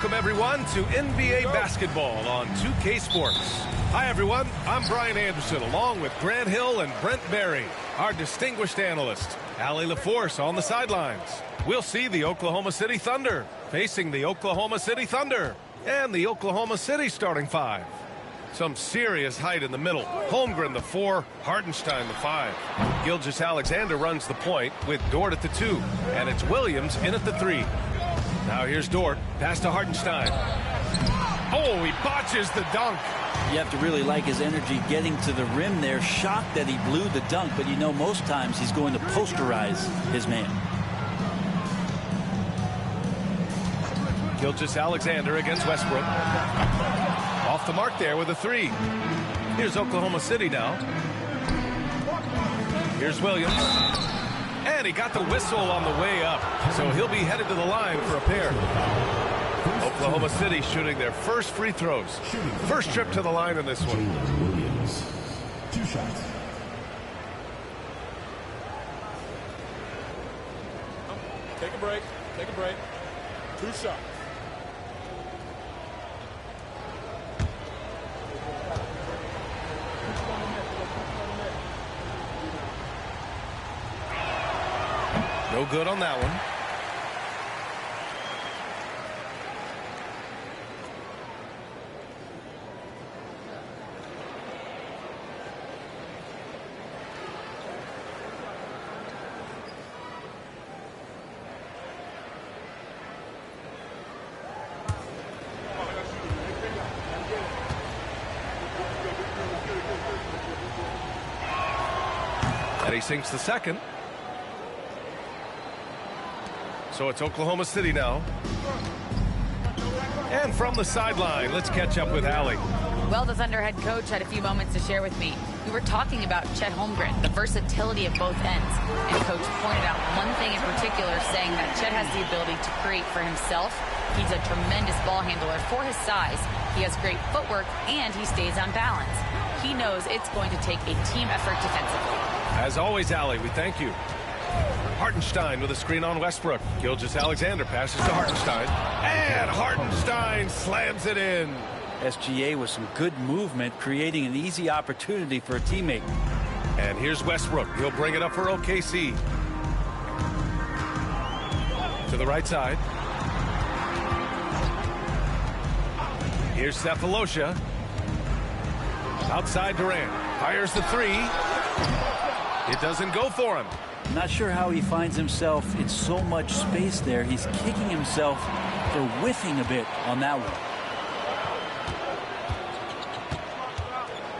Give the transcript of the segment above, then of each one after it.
Welcome, everyone, to NBA basketball on 2K Sports. Hi, everyone. I'm Brian Anderson, along with Grant Hill and Brent Barry, our distinguished analyst. Allie LaForce on the sidelines. We'll see the Oklahoma City Thunder facing the Oklahoma City Thunder and the Oklahoma City starting five. Some serious height in the middle. Holmgren, the 4, Hartenstein, the 5. Gilgeous-Alexander runs the point with Dort at the 2, and it's Williams in at the 3. Now here's Dort, pass to Hartenstein. Oh, he botches the dunk. You have to really like his energy getting to the rim there. Shocked that he blew the dunk, but you know most times he's going to posterize his man. Gilgeous-Alexander against Westbrook. Off the mark there with a 3. Here's Oklahoma City now. Here's Williams. And he got the whistle on the way up, so he'll be headed to the line for a pair. Oklahoma City shooting their first free throws. First trip to the line in this one. Williams, 2 shots. Take a break. Take a break. 2 shots. No good on that one. And he sinks the second. So it's Oklahoma City now. And from the sideline, let's catch up with Allie. Well, the Thunder head coach had a few moments to share with me. We were talking about Chet Holmgren, the versatility of both ends. And coach pointed out one thing in particular, saying that Chet has the ability to create for himself. He's a tremendous ball handler for his size. He has great footwork, and he stays on balance. He knows it's going to take a team effort defensively. As always, Allie, we thank you. Hartenstein with a screen on Westbrook. Gilgeous-Alexander passes to Hartenstein. And Hartenstein slams it in. SGA with some good movement, creating an easy opportunity for a teammate. And here's Westbrook. He'll bring it up for OKC. To the right side. Here's Sefolosha. Outside Durant. Fires the 3. It doesn't go for him. I'm not sure how he finds himself in so much space there. He's kicking himself for whiffing a bit on that one.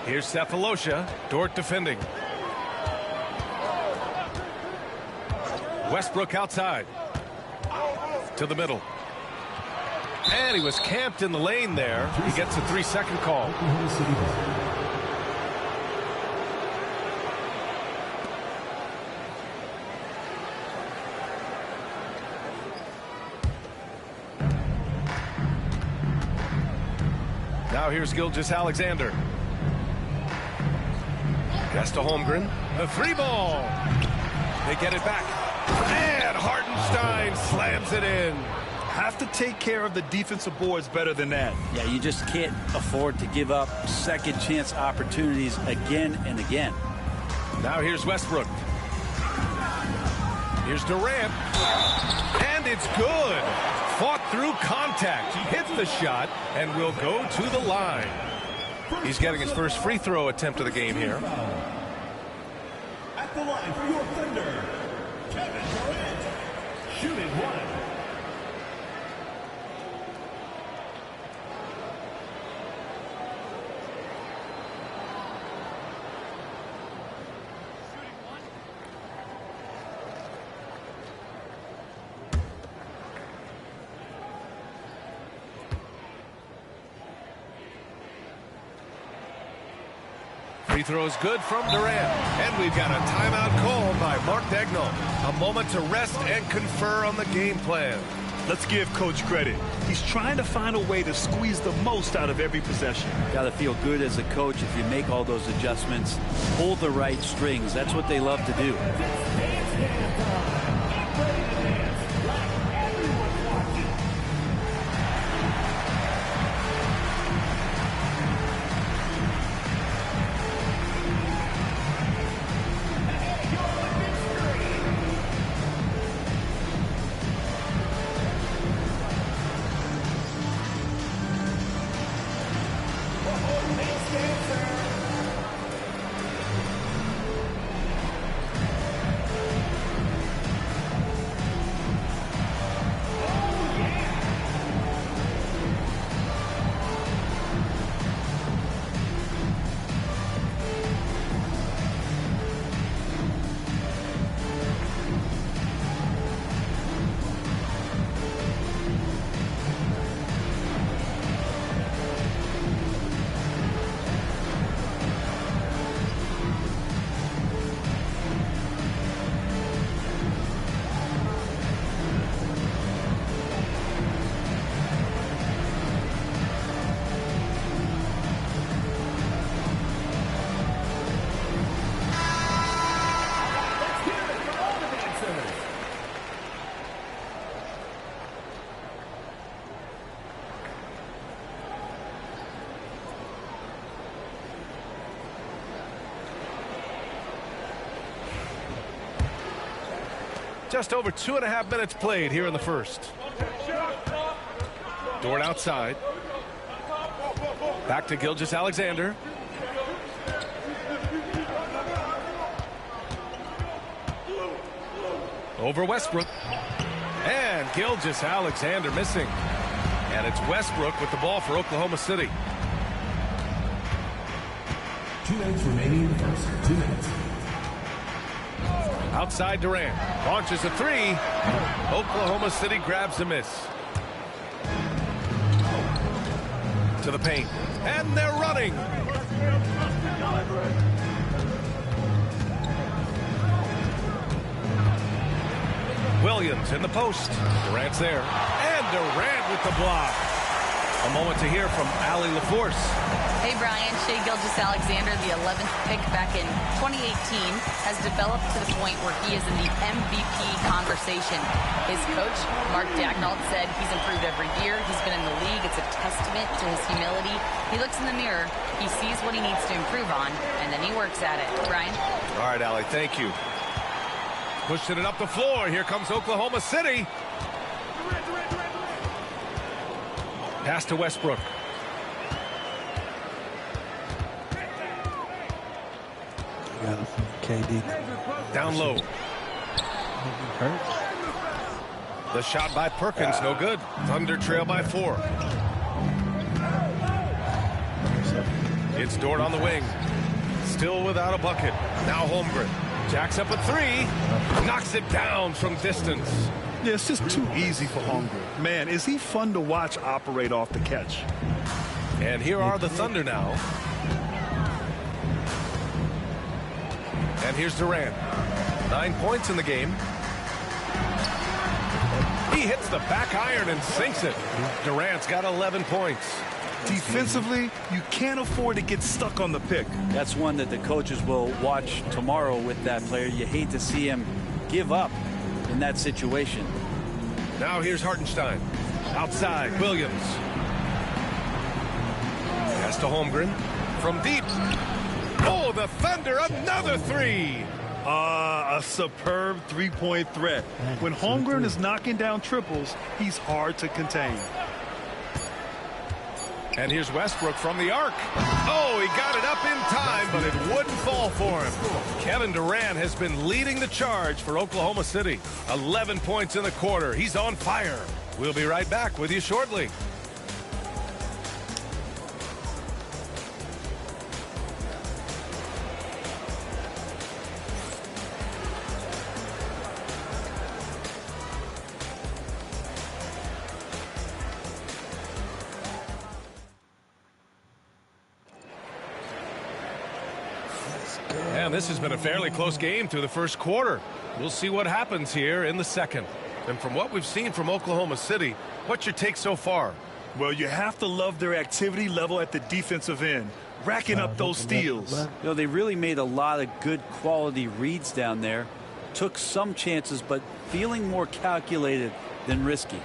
Here's Sefolosha. Dort defending. Westbrook outside. To the middle. And he was camped in the lane there. He gets a 3-second call. Now here's Gilgeous-Alexander. Pass to Holmgren. The 3-ball. They get it back. And Hartenstein slams it in. Have to take care of the defensive boards better than that. Yeah, you just can't afford to give up second chance opportunities again and again. Now here's Westbrook. Here's Durant. And it's good. Fought through contact. He hits the shot and will go to the line. He's getting his first free throw attempt of the game here. At the line for your Thunder, Kevin Durant, shooting 1. Free throw is good from Durant. And we've got a timeout called by Mark Daigneault. A moment to rest and confer on the game plan. Let's give Coach credit. He's trying to find a way to squeeze the most out of every possession. Got to feel good as a coach if you make all those adjustments. Pull the right strings. That's what they love to do. Just over 2.5 minutes played here in the first. Dort outside. Back to Gilgeous-Alexander. Over Westbrook. And Gilgeous-Alexander missing. And it's Westbrook with the ball for Oklahoma City. 2 minutes remaining in the first. 2 minutes. Outside Durant. Launches a three. Oklahoma City grabs a miss. To the paint. And they're running. Williams in the post. Durant's there. And Durant with the block. A moment to hear from Allie LaForce. Hey, Brian. Shai Gilgeous-Alexander, the 11th pick back in 2018, has developed to the point where he is in the MVP conversation. His coach, Mark Daigneault, said he's improved every year. He's been in the league. It's a testament to his humility. He looks in the mirror. He sees what he needs to improve on, and then he works at it. Brian? All right, Allie, thank you. Pushing it up the floor. Here comes Oklahoma City. Pass to Westbrook. KD. Down low. The shot by Perkins, no good. Thunder trail by 4. It's Dort on the wing. Still without a bucket. Now Holmgren. Jacks up a 3. Knocks it down from distance. Yeah, it's just too easy for Holmgren. Man, is he fun to watch operate off the catch. And here are the Thunder now. And here's Durant. 9 points in the game. He hits the back iron and sinks it. Durant's got 11 points. Defensively, you can't afford to get stuck on the pick. That's one that the coaches will watch tomorrow with that player. You hate to see him give up in that situation. Now here's Hartenstein. Outside, Williams. Pass to Holmgren. From deep. Oh, the Thunder, another 3. A superb three-point threat. When Holmgren is knocking down triples, he's hard to contain. And here's Westbrook from the arc. Oh, he got it up in time, but it wouldn't fall for him. Kevin Durant has been leading the charge for Oklahoma City. 11 points in the quarter. He's on fire. We'll be right back with you shortly. And this has been a fairly close game through the first quarter. We'll see what happens here in the second. And from what we've seen from Oklahoma City, what's your take so far? Well, you have to love their activity level at the defensive end, racking up those steals. You know, they really made a lot of good quality reads down there. Took some chances, but feeling more calculated than risky.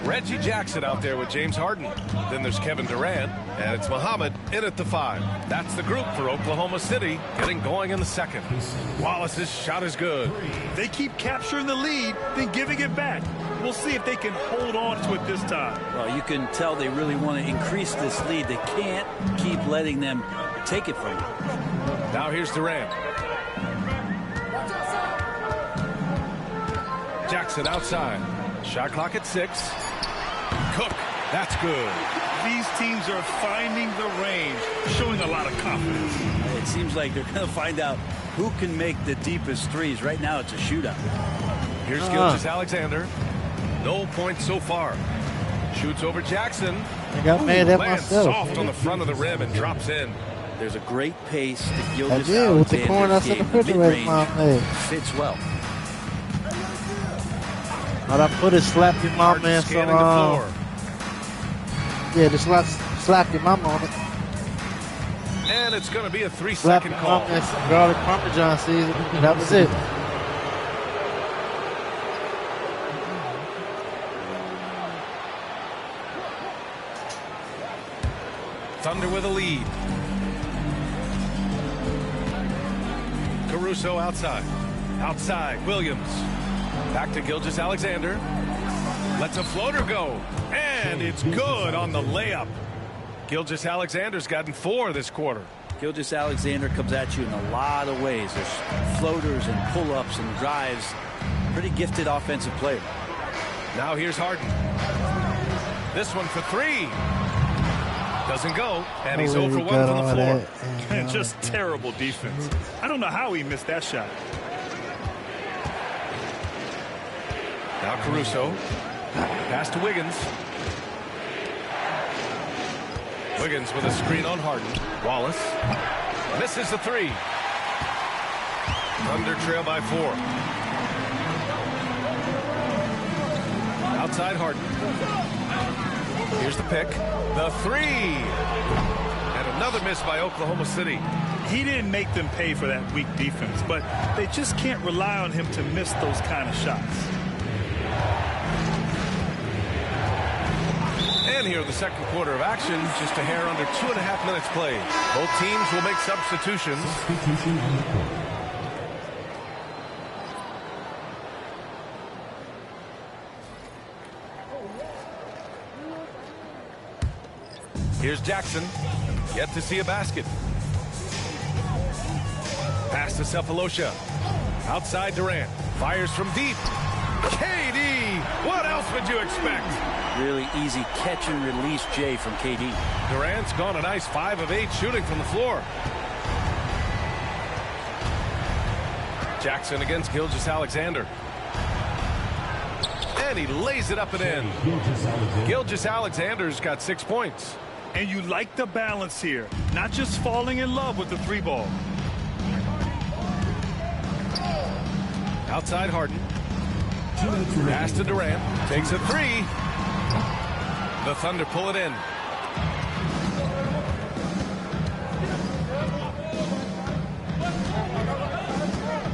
Reggie Jackson out there with James Harden. Then there's Kevin Durant, and it's Muhammad in at the 5. That's the group for Oklahoma City, getting going in the second. Wallace's shot is good. They keep capturing the lead, then giving it back. We'll see if they can hold on to it this time. Well, you can tell they really want to increase this lead. They can't keep letting them take it from them. Now here's Durant. Jackson outside. Shot clock at 6. Cook, that's good. These teams are finding the range, showing a lot of confidence. It seems like they're going to find out who can make the deepest threes. Right now, it's a shootout. Here's Gilgeous-Alexander. No points so far. Shoots over Jackson. I got mad at lands myself. soft on the front of the rim and drops in. There's a great pace to I Gilgeous-Alexander's did with the corner I said the game. refrigerator mom made. Fits well. But I put it, slap your mama Harden and scanning some, the floor. yeah, just slap your mama on it. And it's going to be a Slap 3-second your call. mama and some garlic parmesan season. And that was it. Thunder with a lead. Caruso outside. Outside, Williams. Back to Gilgeous-Alexander. Lets a floater go. And it's good on the layup. Gilgeous-Alexander's gotten 4 this quarter. Gilgeous-Alexander comes at you in a lot of ways. There's floaters and pull-ups and drives. Pretty gifted offensive player. Now here's Harden. This one for 3. Doesn't go, and he's 0 for 1 from the floor. And just terrible defense. I don't know how he missed that shot. Now Caruso. Pass to Wiggins. Wiggins with a screen on Harden. Wallace. Misses the 3. Thunder trail by 4. Outside Harden. Here's the pick. The 3. And another miss by Oklahoma City. He didn't make them pay for that weak defense, but they just can't rely on him to miss those kind of shots. And here in the second quarter of action, just a hair under 2.5 minutes played. Both teams will make substitutions. Here's Jackson. Yet to see a basket. Pass to Cephalosha. Outside Durant. Fires from deep. KD! What else would you expect? Really easy catch and release, Jay, from KD. Durant's gone a nice 5 of 8 shooting from the floor. Jackson against Gilgeous-Alexander. And he lays it up and in. Gilgeous-Alexander's got 6 points. And you like the balance here, not just falling in love with the 3 ball. Outside Harden. Pass to Durant. Takes a 3. The Thunder pull it in.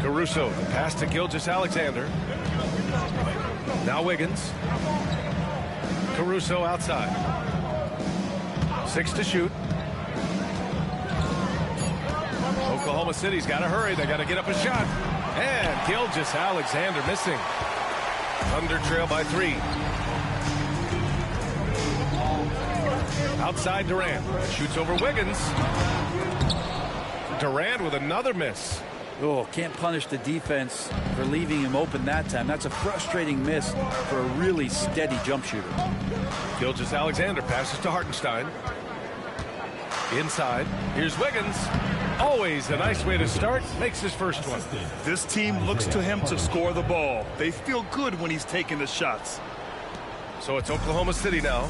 Caruso. Pass to Gilgeous-Alexander. Now Wiggins. Caruso outside. 6 to shoot. Oklahoma City's got to hurry. They got to get up a shot. And Gilgeous-Alexander missing. Thunder trail by 3. Outside Durant. Shoots over Wiggins. Durant with another miss. Oh, can't punish the defense for leaving him open that time. That's a frustrating miss for a really steady jump shooter. Gilgeous-Alexander passes to Hartenstein. Inside. Here's Wiggins. Always a nice way to start. Makes his first one. This team looks to him to score the ball. They feel good when he's taking the shots. So it's Oklahoma City now.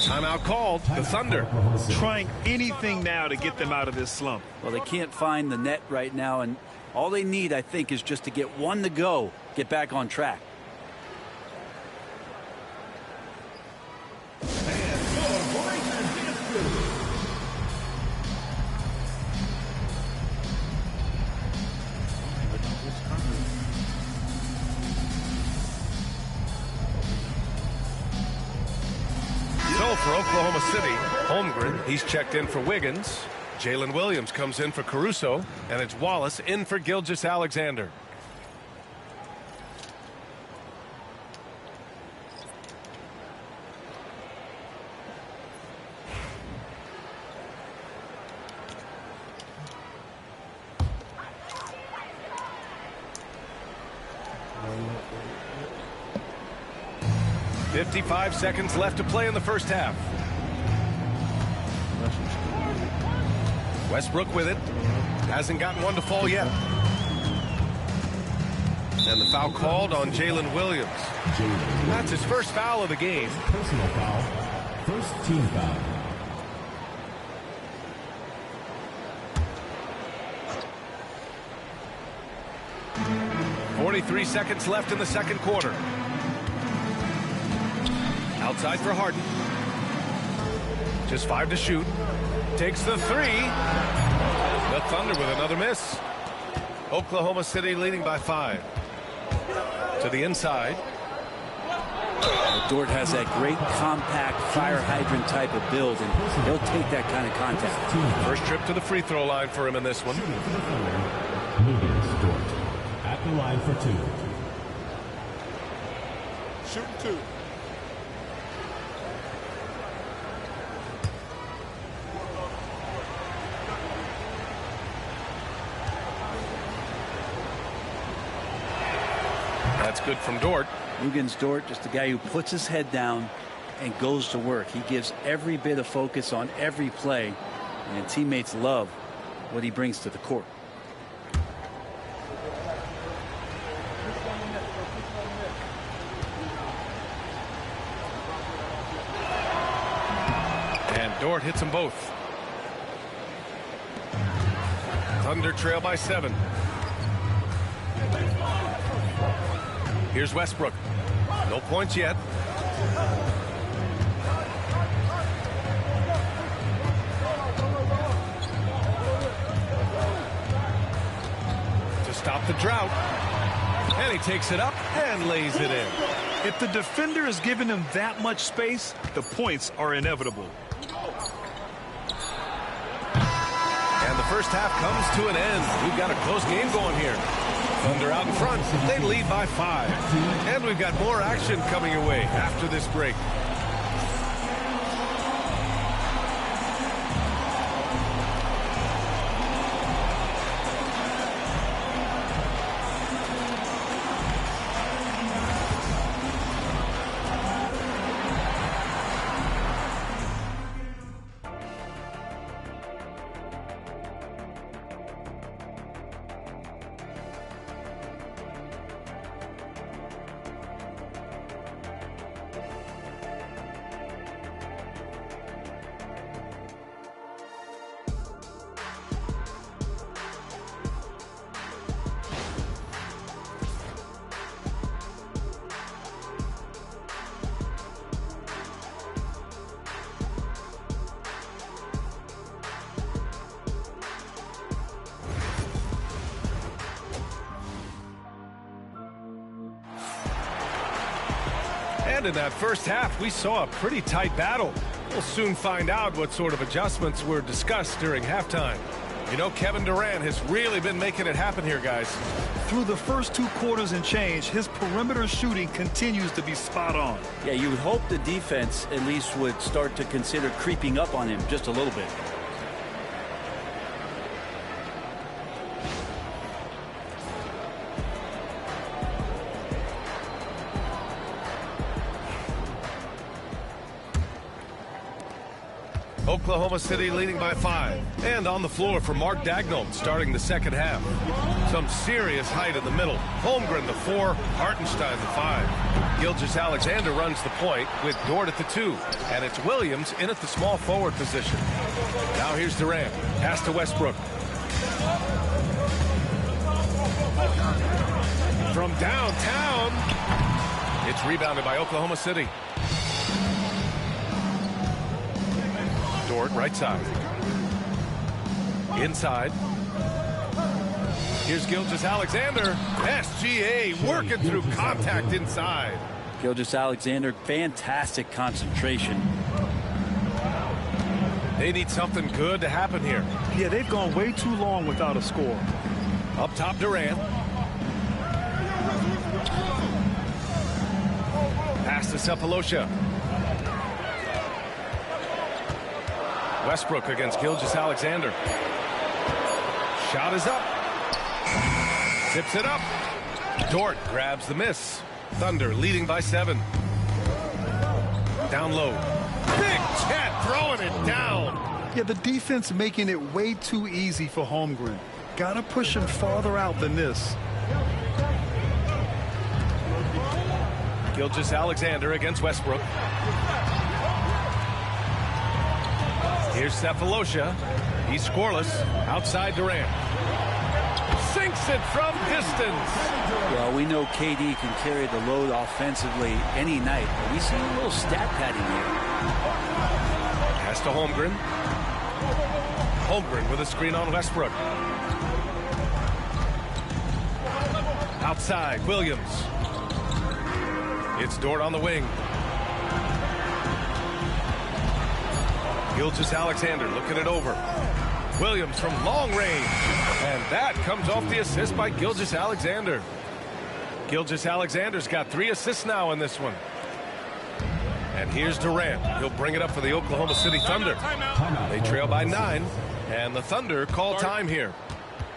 Timeout called. The Thunder trying anything now to get them out of this slump. Well, they can't find the net right now, and all they need, I think, is just to get one to go, get back on track. For Oklahoma City, Holmgren, he's checked in for Wiggins. Jalen Williams comes in for Caruso, and it's Wallace in for Gilgeous-Alexander. .55 seconds left to play in the first half. Westbrook with it. Hasn't gotten one to fall yet. And the foul called on Jalen Williams. That's his first foul of the game. Personal foul. First team foul. .43 seconds left in the second quarter. Outside for Harden. Just 5 to shoot. Takes the 3. The Thunder with another miss. Oklahoma City leading by 5. To the inside. Dort has that great compact fire hydrant type of build, and he'll take that kind of contact. First trip to the free throw line for him in this one. Luguentz Dort at the line for 2. Shooting 2. That's good from Dort. Luguentz Dort, just a guy who puts his head down and goes to work. He gives every bit of focus on every play, and teammates love what he brings to the court. And Dort hits them both. Thunder trail by 7. Here's Westbrook. No points yet. To stop the drought. And he takes it up and lays it in. If the defender is giving him that much space, the points are inevitable. And the first half comes to an end. We've got a close game going here. Thunder out in front. They lead by 5. And we've got more action coming your way after this break. And in that first half, we saw a pretty tight battle. We'll soon find out what sort of adjustments were discussed during halftime. You know, Kevin Durant has really been making it happen here, guys. Through the first 2 quarters and change, his perimeter shooting continues to be spot on. Yeah, you would hope the defense at least would start to consider creeping up on him just a little bit. Oklahoma City leading by 5. And on the floor for Mark Daigneault starting the second half. Some serious height in the middle. Holmgren the 4, Hartenstein the 5. Gilgeous-Alexander runs the point with Dort at the 2. And it's Williams in at the small forward position. Now here's Durant. Pass to Westbrook. From downtown. It's rebounded by Oklahoma City. Dort, right side. Inside. Here's Gilgeous-Alexander. SGA working through contact inside. Gilgeous-Alexander, fantastic concentration. They need something good to happen here. Yeah, they've gone way too long without a score. Up top, Durant. Pass to Sefolosha. Westbrook against Gilgeous-Alexander. Shot is up. Tips it up. Dort grabs the miss. Thunder leading by 7. Down low. Big Chet throwing it down. Yeah, the defense making it way too easy for Holmgren. Gotta push him farther out than this. Gilgeous-Alexander against Westbrook. Here's Sefolosha. He's scoreless. Outside Durant. Sinks it from distance. Well, we know KD can carry the load offensively any night, but we see a little stat padding here. Pass to Holmgren. Holmgren with a screen on Westbrook. Outside, Williams. It's Dort on the wing. Gilgeous-Alexander looking it over. Williams from long range. And that comes off the assist by Gilgeous-Alexander. Gilgeous-Alexander's got 3 assists now in this one. And here's Durant. He'll bring it up for the Oklahoma City Thunder. They trail by 9. And the Thunder call time here.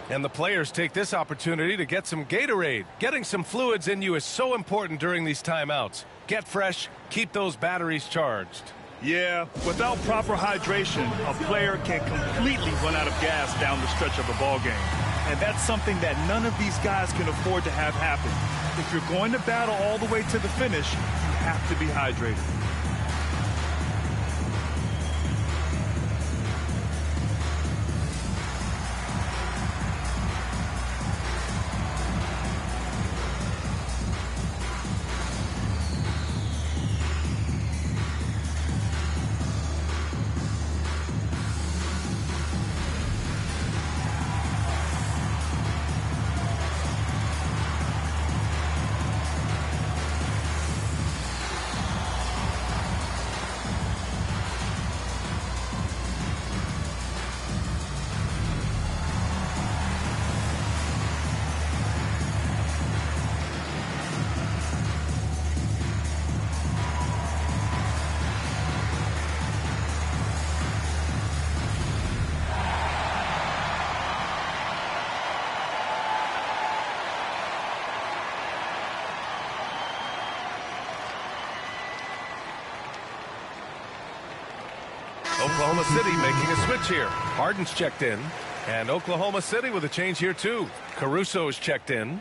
And the players take this opportunity to get some Gatorade. Getting some fluids in you is so important during these timeouts. Get fresh, keep those batteries charged. Yeah, without proper hydration, a player can completely run out of gas down the stretch of a ball game. And that's something that none of these guys can afford to have happen. If you're going to battle all the way to the finish, you have to be hydrated. Oklahoma City making a switch here. Harden's checked in. And Oklahoma City with a change here too. Caruso's checked in.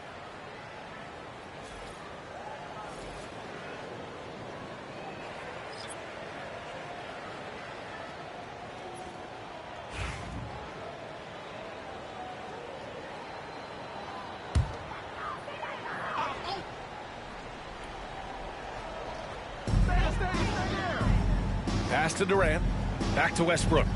Pass to Durant. Back to Westbrook.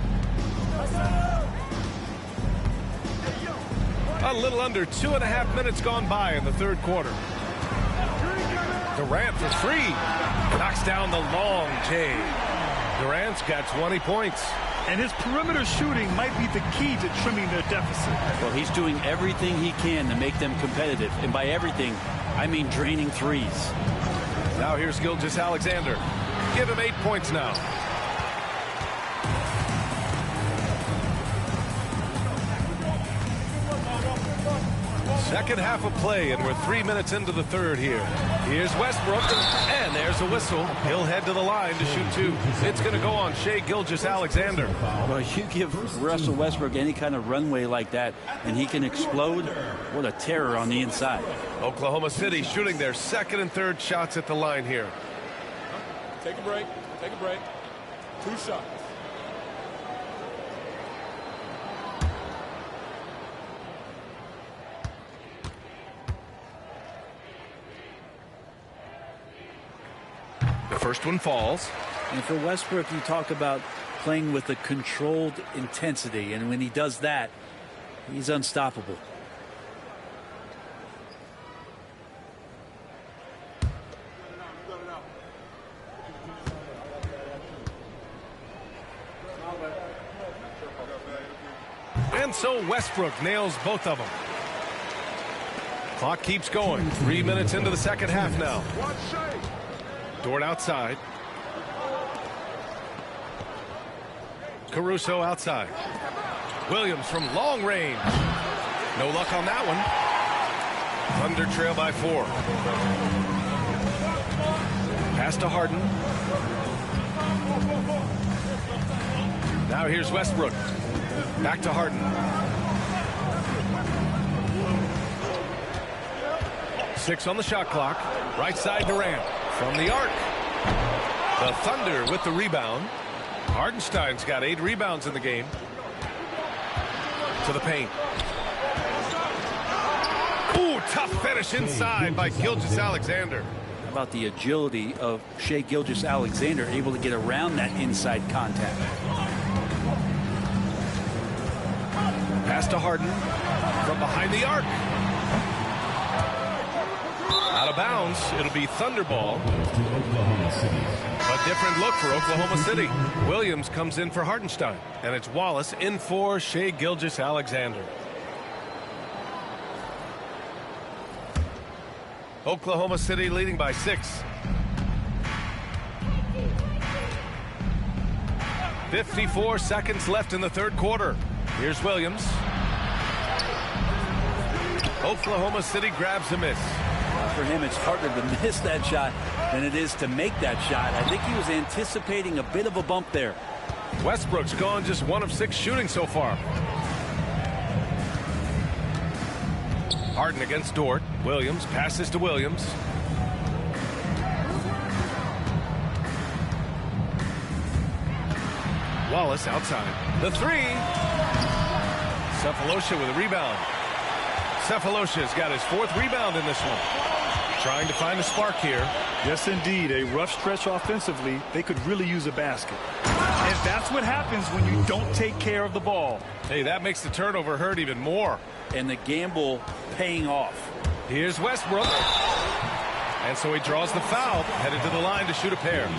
A little under 2.5 minutes gone by in the third quarter. Durant for 3. Knocks down the long J. Durant's got 20 points. And his perimeter shooting might be the key to trimming their deficit. Well, he's doing everything he can to make them competitive. And by everything, I mean draining threes. Now here's Gilgeous-Alexander. Give him 8 points now. Second half of play, and we're 3 minutes into the third here. Here's Westbrook, and there's a whistle. He'll head to the line to shoot 2. It's going to go on Shai Gilgeous-Alexander. Well, you give Russell Westbrook any kind of runway like that, and he can explode. What a terror on the inside. Oklahoma City shooting their second and third shots at the line here. Take a break. Take a break. 2 shots. The first one falls. And for Westbrook, you talk about playing with a controlled intensity. And when he does that, he's unstoppable. And so Westbrook nails both of them. Clock keeps going. 3 minutes into the second half now. Dort outside. Caruso outside. Williams from long range. No luck on that one. Thunder trail by 4. Pass to Harden. Now here's Westbrook. Back to Harden. 6 on the shot clock. Right side Durant. From the arc. The Thunder with the rebound. Hardenstein's got 8 rebounds in the game. To the paint. Ooh, tough finish inside by Gilgeous-Alexander. How about the agility of Shai Gilgeous-Alexander, able to get around that inside contact. Pass to Harden from behind the arc. Out of bounds. It'll be Thunderball. Oklahoma City. A different look for Oklahoma City. Williams comes in for Hartenstein. And it's Wallace in for Shai Gilgeous-Alexander. Oklahoma City leading by 6. 54 seconds left in the third quarter. Here's Williams. Oklahoma City grabs a miss. For him, it's harder to miss that shot than it is to make that shot. I think he was anticipating a bit of a bump there. Westbrook's gone just 1 of 6 shooting so far. Harden against Dort. Williams passes to Williams. Wallace outside. The 3. Sefolosha with a rebound. Sefolosha's got his 4th rebound in this one. Trying to find a spark here. Yes, indeed. A rough stretch offensively. They could really use a basket. And that's what happens when you don't take care of the ball. Hey, that makes the turnover hurt even more. And the gamble paying off. Here's Westbrook. And so he draws the foul, headed to the line to shoot a pair.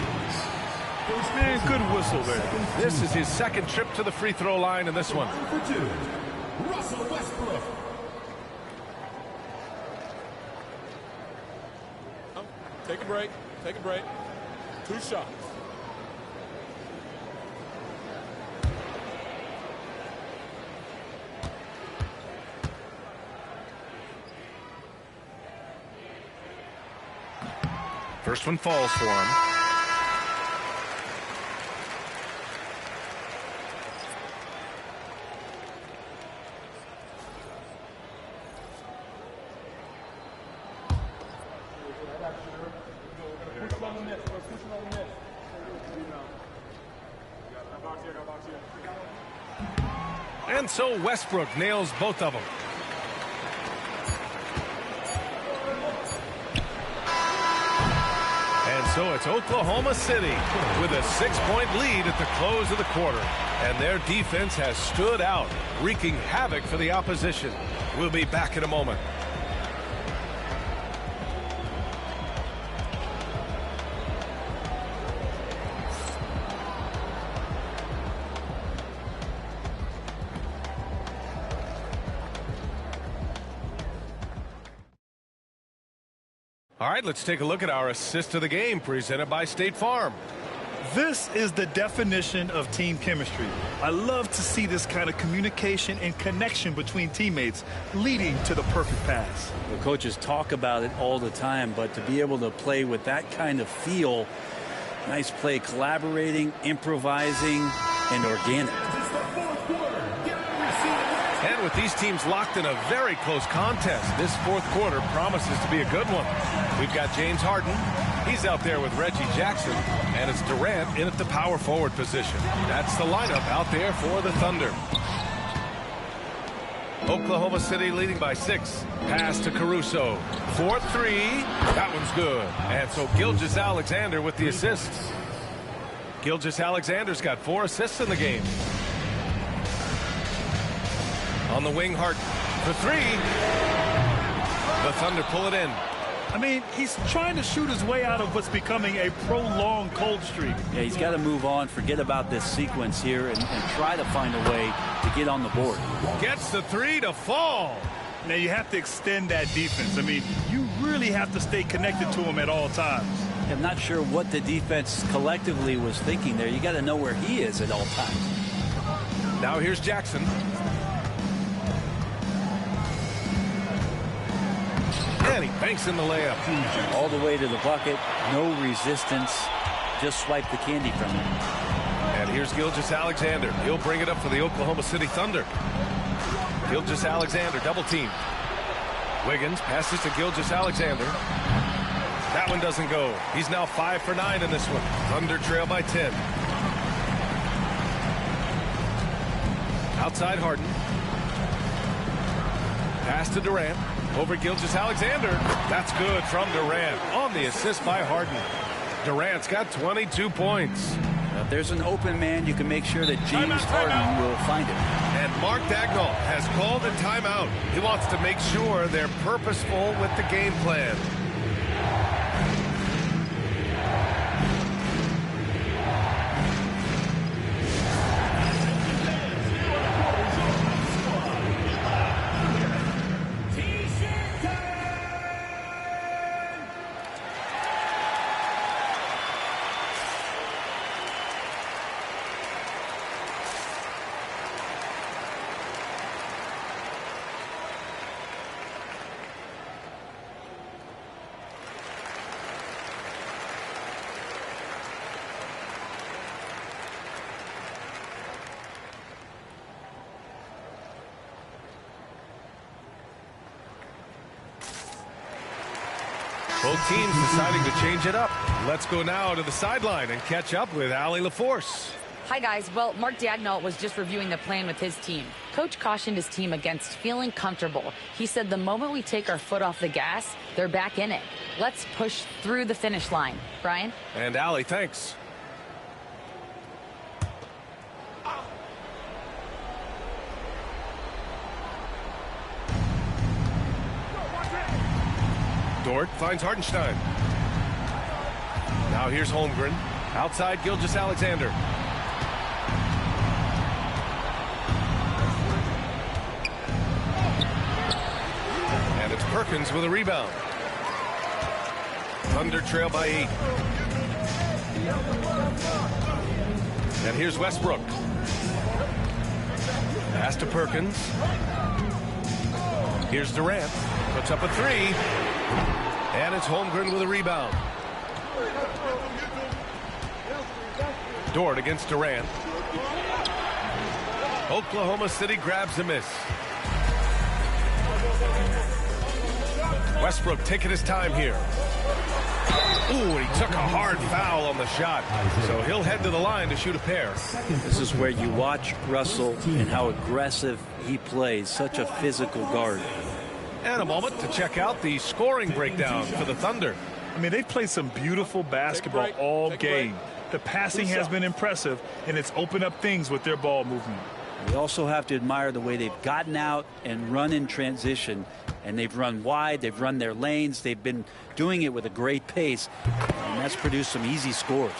Man, good whistle there. This is his 2nd trip to the free throw line in this one. For 2, Russell Westbrook. Take a break. Take a break. 2 shots. First one falls for him. And so Westbrook nails both of them. And so it's Oklahoma City with a 6-point lead at the close of the quarter. And their defense has stood out, wreaking havoc for the opposition. We'll be back in a moment. All right, let's take a look at our assist of the game presented by State Farm. This is the definition of team chemistry. I love to see this kind of communication and connection between teammates leading to the perfect pass. The coaches talk about it all the time, but to be able to play with that kind of feel, nice play, collaborating, improvising, and organic. And with these teams locked in a very close contest, this 4th quarter promises to be a good one. We've got James Harden. He's out there with Reggie Jackson. And it's Durant in at the power forward position. That's the lineup out there for the Thunder. Oklahoma City leading by 6. Pass to Caruso. 4-3. That one's good. And so Gilgeous-Alexander with the assists. Gilgeous-Alexander's got 4 assists in the game. On the wing, Harden for 3. The Thunder pull it in. I mean, he's trying to shoot his way out of what's becoming a prolonged cold streak. Yeah, he's got to move on, forget about this sequence here, and try to find a way to get on the board. Gets the 3 to fall. Now, you have to extend that defense. I mean, you really have to stay connected to him at all times. I'm not sure what the defense collectively was thinking there. You got to know where he is at all times. Now here's Jackson. And he banks in the layup. All the way to the bucket, no resistance, just swipe the candy from him. And here's Gilgeous-Alexander. He'll bring it up for the Oklahoma City Thunder. Gilgeous-Alexander double team. Wiggins passes to Gilgeous-Alexander. That one doesn't go. He's now 5 for 9 in this one. Thunder trail by 10. Outside Harden. Pass to Durant. Over Gilgeous-Alexander. That's good from Durant on the assist by Harden. Durant's got 22 points. If there's an open man, you can make sure that James Harden will find it. And Mark Daigneault has called a timeout. He wants to make sure they're purposeful with the game plan. Both teams deciding to change it up. Let's go now to the sideline and catch up with Allie LaForce. Hi, guys. Well, Mark Daigneault was just reviewing the plan with his team. Coach cautioned his team against feeling comfortable. He said the moment we take our foot off the gas, they're back in it. Let's push through the finish line. Brian? And Allie, thanks. Dort finds Hartenstein. Now here's Holmgren. Outside Gilgeous-Alexander. And it's Perkins with a rebound. Thunder trail by 8. And here's Westbrook. Pass to Perkins. Here's Durant. Puts up a 3. And it's Holmgren with a rebound. Dort against Durant. Oklahoma City grabs a miss. Westbrook taking his time here. Ooh, and he took a hard foul on the shot. So he'll head to the line to shoot a pair. This is where you watch Russell and how aggressive he plays. Such a physical guard. And a moment to check out the scoring breakdown for the Thunder. I mean, they've played some beautiful basketball all game. The passing has been impressive, and it's opened up things with their ball movement. We also have to admire the way they've gotten out and run in transition. And they've run wide, they've run their lanes, they've been doing it with a great pace, and that's produced some easy scores.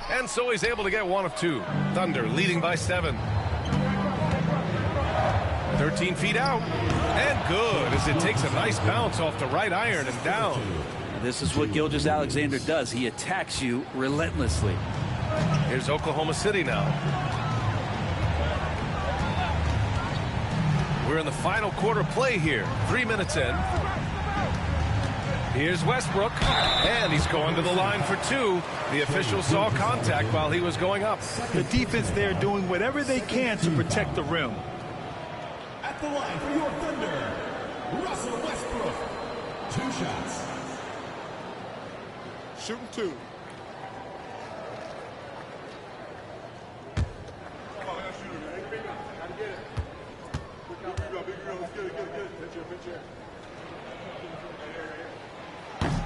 And so he's able to get one of 2. Thunder leading by 7. 13 feet out. And good as it takes a nice bounce off the right iron and down. This is what Gilgeous-Alexander does. He attacks you relentlessly. Here's Oklahoma City now. We're in the final quarter play here. 3 minutes in. Here's Westbrook, and he's going to the line for 2. The official saw contact while he was going up. The defense there doing whatever they can to protect the rim. At the line for your Thunder, Russell Westbrook. 2 shots. Shooting 2.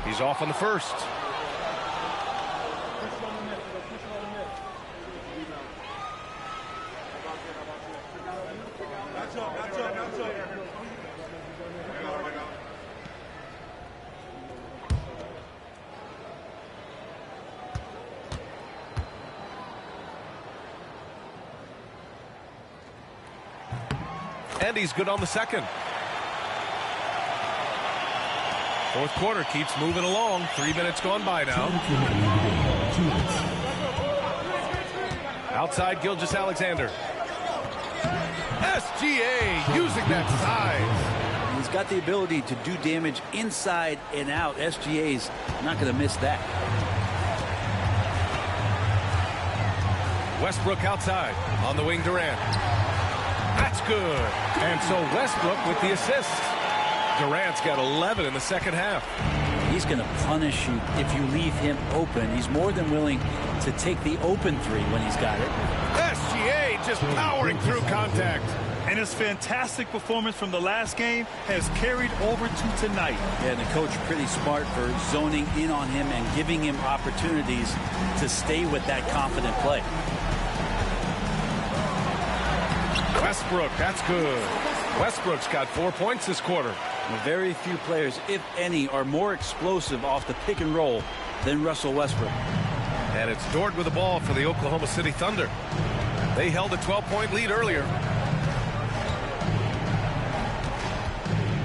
He's off on the first. And he's good on the second. Fourth quarter keeps moving along. 3 minutes gone by now. Outside Gilgeous-Alexander. SGA using that size. He's got the ability to do damage inside and out. SGA's not going to miss that. Westbrook outside. On the wing, Durant. That's good. And so Westbrook with the assist. Durant's got 11 in the second half. He's going to punish you if you leave him open. He's more than willing to take the open 3 when he's got it. SGA just powering through contact. And his fantastic performance from the last game has carried over to tonight. Yeah, and the coach pretty smart for zoning in on him and giving him opportunities to stay with that confident play. Westbrook, that's good. Westbrook's got 4 points this quarter. Very few players, if any, are more explosive off the pick and roll than Russell Westbrook. And it's Dort with the ball for the Oklahoma City Thunder. They held a 12-point lead earlier.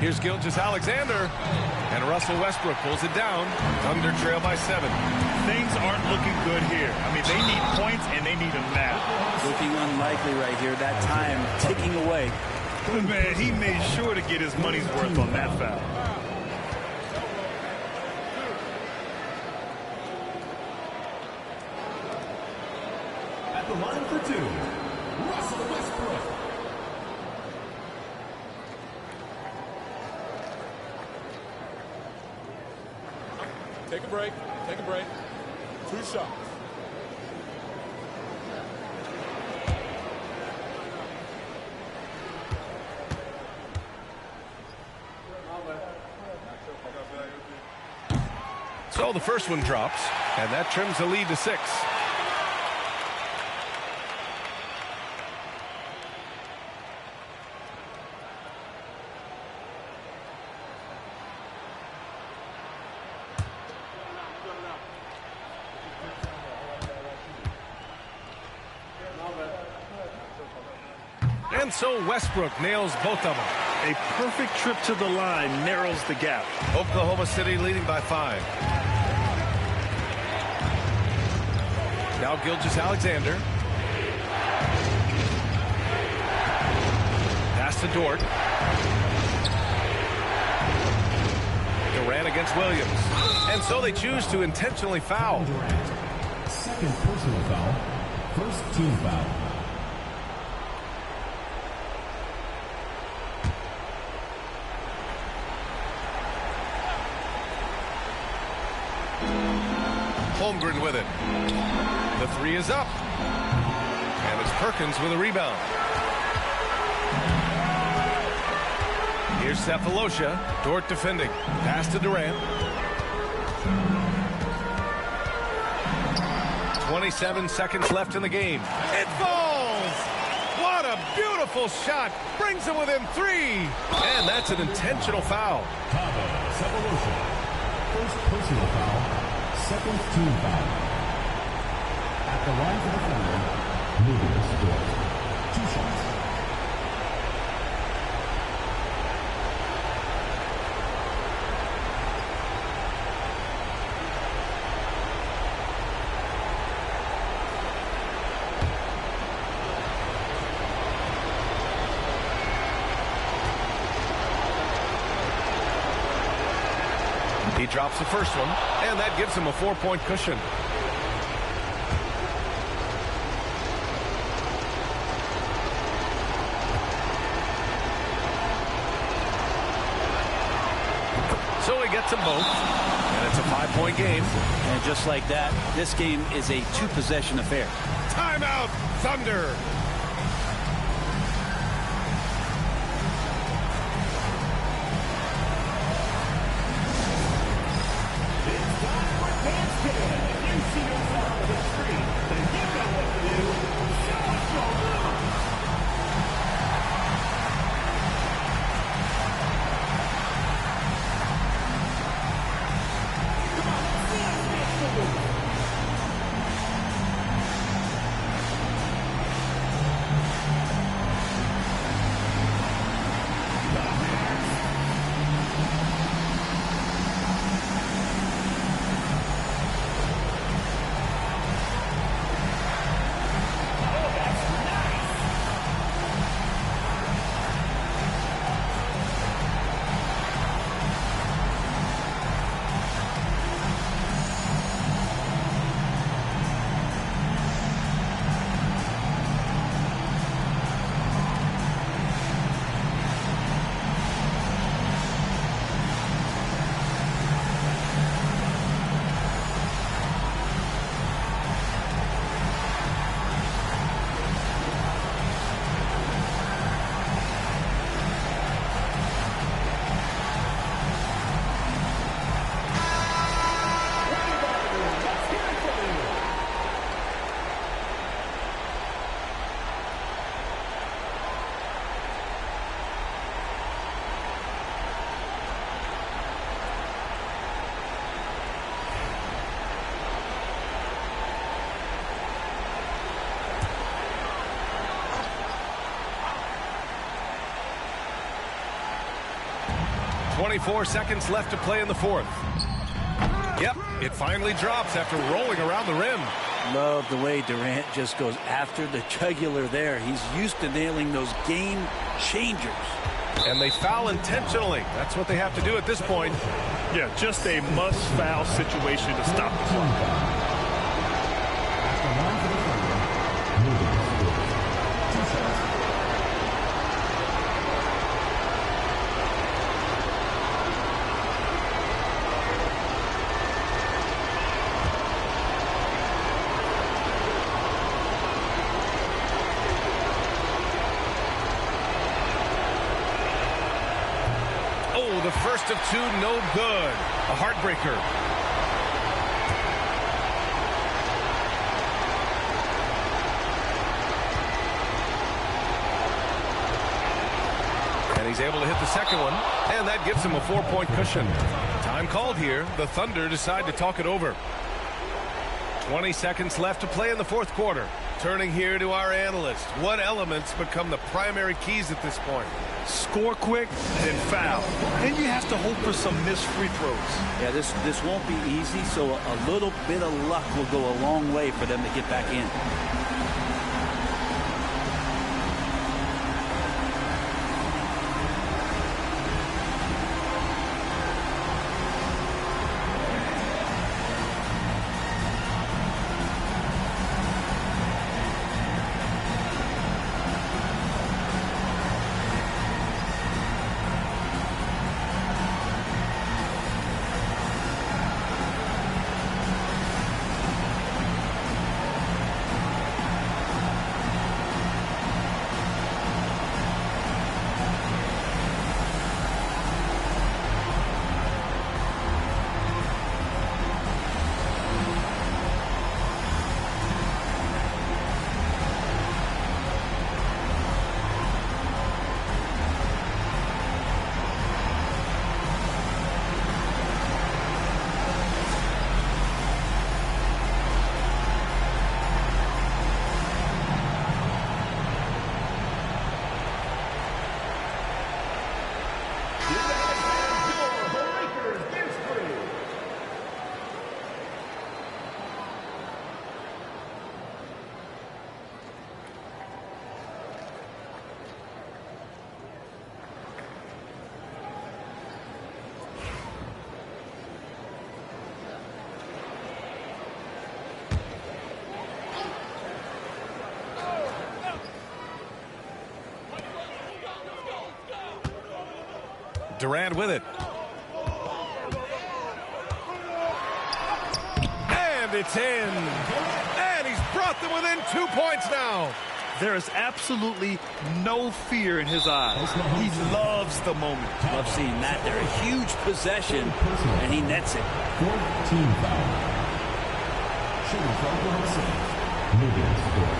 Here's Gilgeous-Alexander. And Russell Westbrook pulls it down. Thunder trail by 7. Things aren't looking good here. I mean, they need points and they need them now. Looking unlikely right here. That time ticking away. Man, he made sure to get his money's worth on that foul. At the line for two, Russell Westbrook. Take a break. Take a break. 2 shots. So the first one drops, and that trims the lead to 6. And so Westbrook nails both of them. A perfect trip to the line narrows the gap. Oklahoma City leading by 5. Now Gilgeous-Alexander. Pass to Dort. Durant against Williams. And so they choose to intentionally foul. Durant. Second personal foul. First team foul. Holmgren with it. The 3 is up. And it's Perkins with a rebound. Here's Sefolosha. Dort defending. Pass to Durant. 27 seconds left in the game. It falls! What a beautiful shot. Brings them within 3. And that's an intentional foul. Cabo Sefolosha. First personal foul. Second team foul. At the line for the corner, Lukas Dort. 2 shots. He drops the first one, and that gives him a 4-point cushion. So he gets them both, and it's a 5-point game. And just like that, this game is a 2-possession affair. Timeout, Thunder. .24 seconds left to play in the 4th. Yep, it finally drops after rolling around the rim. Love the way Durant just goes after the jugular there. He's used to nailing those game changers. And they foul intentionally. That's what they have to do at this point. Yeah, just a must-foul situation to stop the clock. The first of two, no good. A heartbreaker. And he's able to hit the second one, and that gives him a 4-point cushion. Time called here. The Thunder decide to talk it over. 20 seconds left to play in the fourth quarter. Turning here to our analyst. What elements become the primary keys at this point? Score quick, then foul. Then you have to hope for some missed free throws. Yeah, this won't be easy, so a little bit of luck will go a long way for them to get back in. Durant with it. And it's in. And he's brought them within 2 points now. There is absolutely no fear in his eyes. He loves the moment. Love seeing that. They're a huge possession, and he nets it. 14 foul. Shooting for Oklahoma City. Moving score.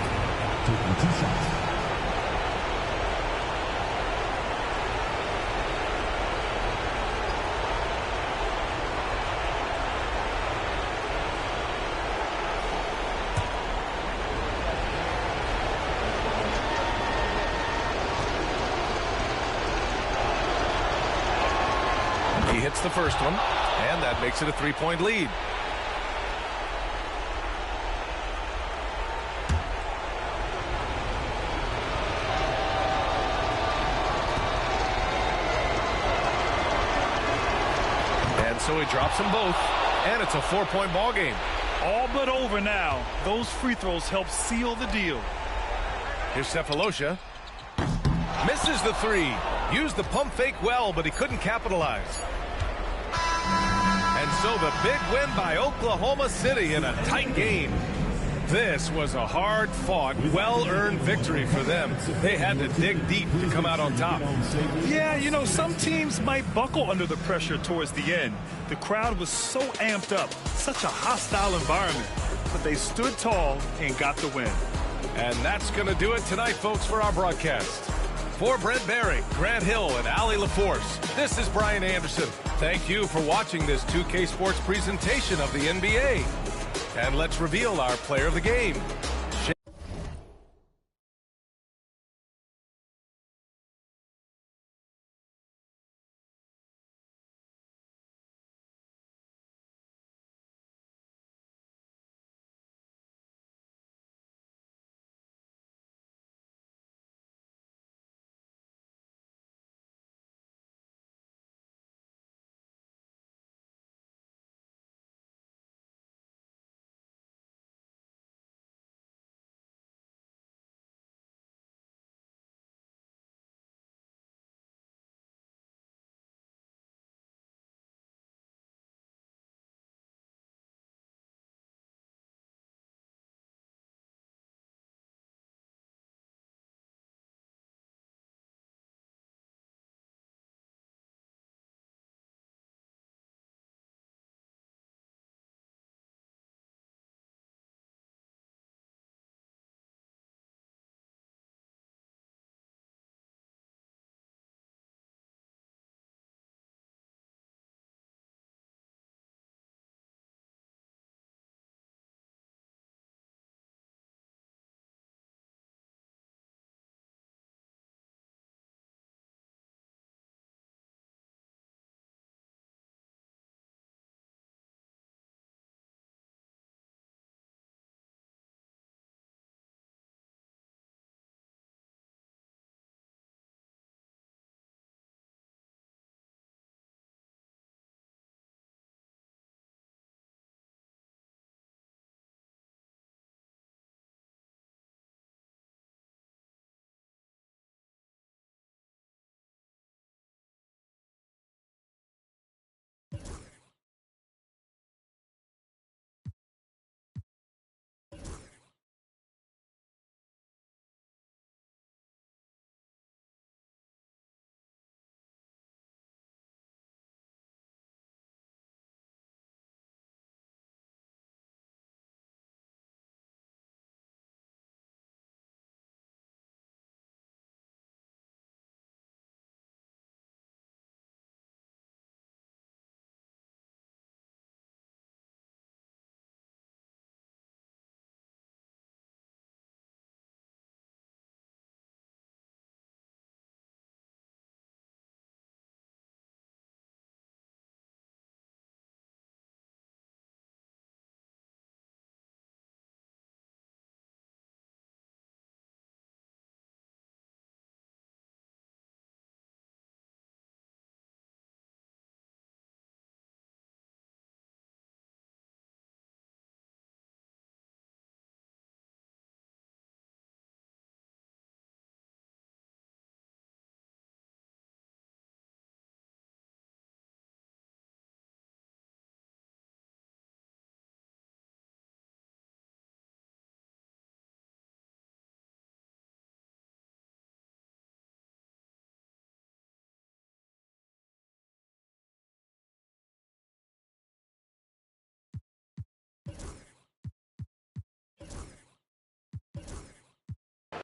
Taking 2 shots. He hits the first one, and that makes it a 3-point lead. And so he drops them both, and it's a 4-point ball game. All but over now. Those free throws help seal the deal. Here's Sefolosha. Misses the three. Used the pump fake well, but he couldn't capitalize. And so the big win by Oklahoma City in a tight game. This was a hard-fought, well-earned victory for them. They had to dig deep to come out on top. Yeah, you know, some teams might buckle under the pressure towards the end. The crowd was so amped up, such a hostile environment. But they stood tall and got the win. And that's going to do it tonight, folks, for our broadcast. For Brent Barry, Grant Hill, and Allie LaForce, this is Brian Anderson. Thank you for watching this 2K Sports presentation of the NBA. And let's reveal our player of the game.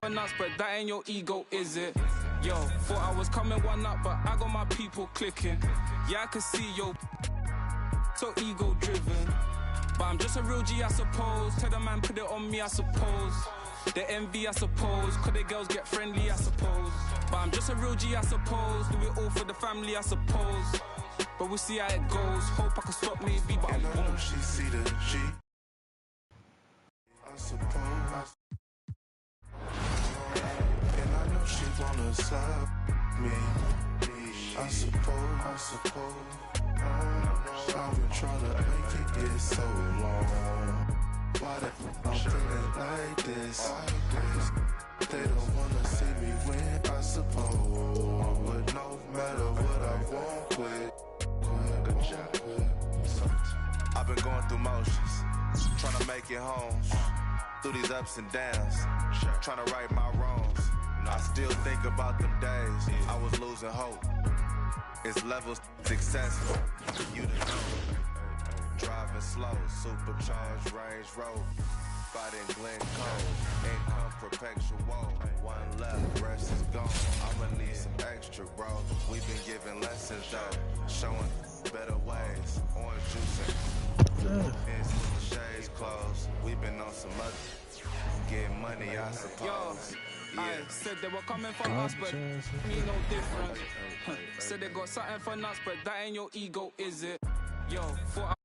nuts, but that ain't your ego, is it? Yo, thought I was coming one up, but I got my people clicking. Yeah, I can see yo, so ego driven. But I'm just a real G, I suppose. Tell the man, put it on me, I suppose. The envy, I suppose. Could the girls get friendly, I suppose. But I'm just a real G, I suppose. Do it all for the family, I suppose. But we'll see how it goes. Hope I can stop maybe, but I won't. She see the G. I suppose. And I know she wanna slap me. I suppose. I've been trying to make it get so long. Why the I'm feeling like this? They don't wanna see me win, I suppose. But no matter what I won't quit. Good job. I've been going through motions, trying to make it home. Through these ups and downs, trying to right my wrongs. I still think about them days I was losing hope. It's levels successful, you the know. Driving slow, supercharged Range Rover. Fighting Glen Cove, income perpetual. One left, rest is gone. I'ma need some extra, bro. We've been giving lessons though, showing better ways. Orange juice and shades closed. We've been on some other getting money, I suppose. I said they were coming for us, but me no different. Said they got something for nuts, but that ain't your ego, is it? Yo, thought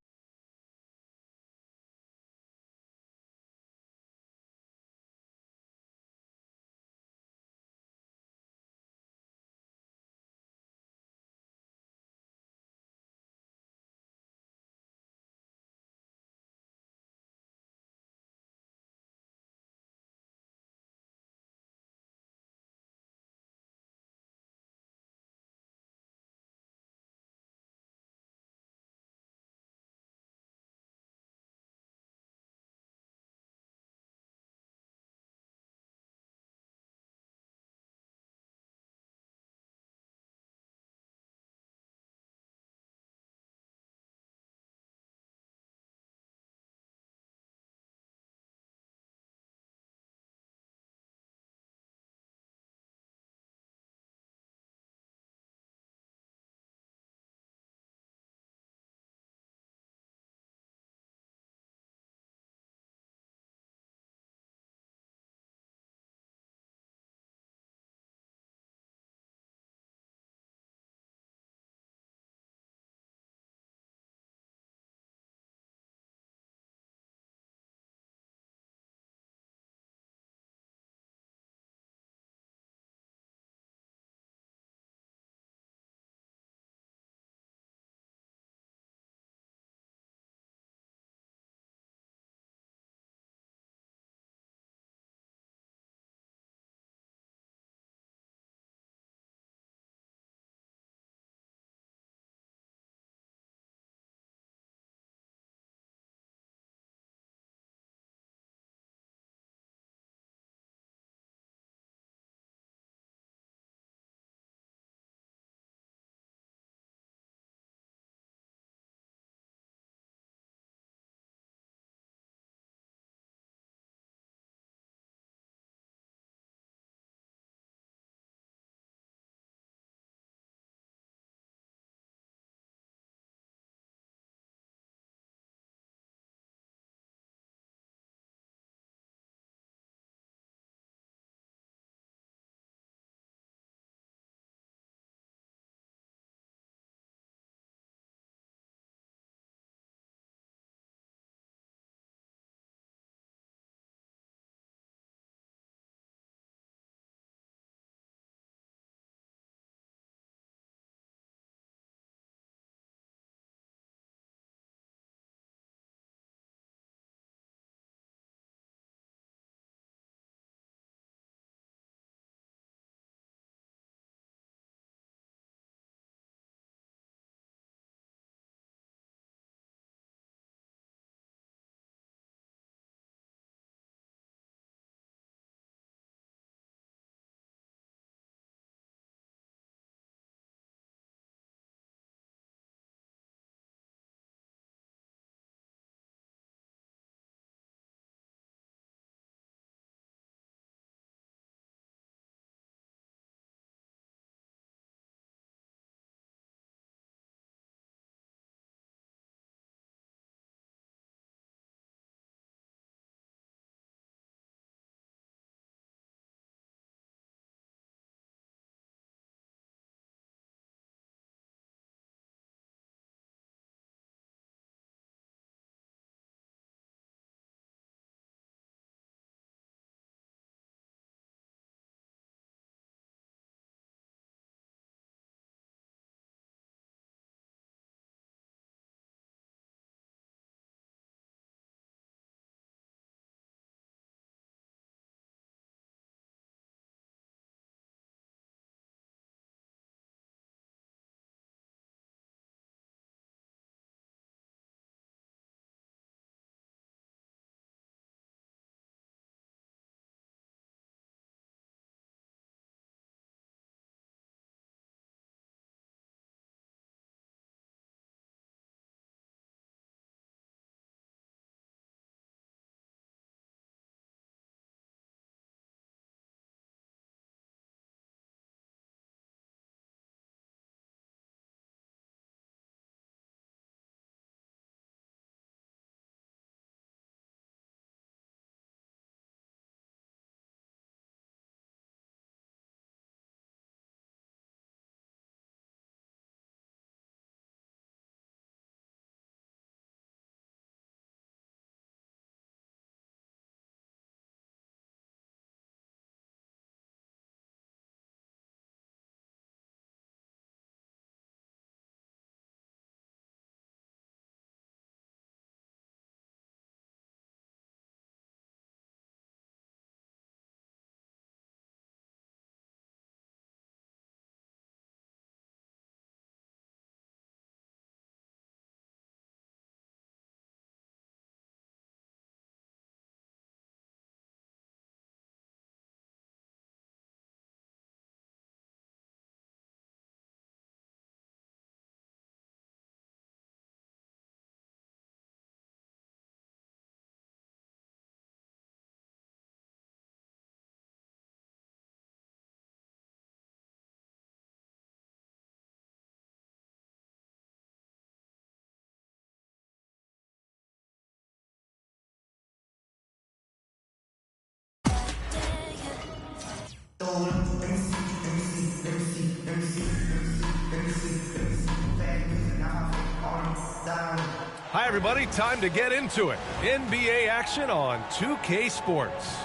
Hi, everybody. Time to get into it. NBA action on 2K Sports.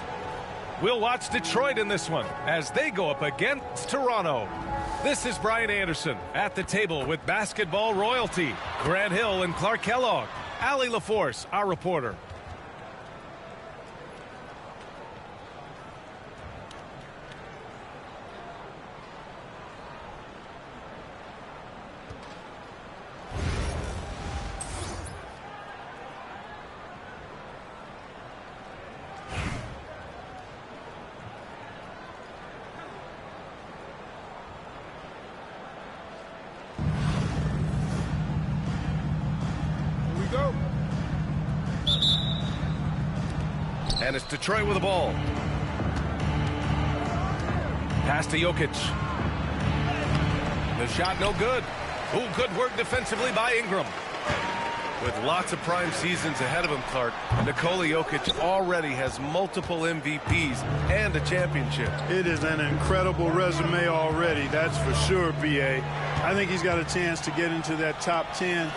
We'll watch Detroit in this one as they go up against Toronto. This is Brian Anderson at the table with basketball royalty. Grant Hill and Clark Kellogg. Allie LaForce, our reporter. And it's Detroit with the ball. Pass to Jokic. The shot no good. Ooh, good work defensively by Ingram. With lots of prime seasons ahead of him, Clark, Nikola Jokic already has multiple MVPs and a championship. It is an incredible resume already, that's for sure, B.A. I think he's got a chance to get into that top 10,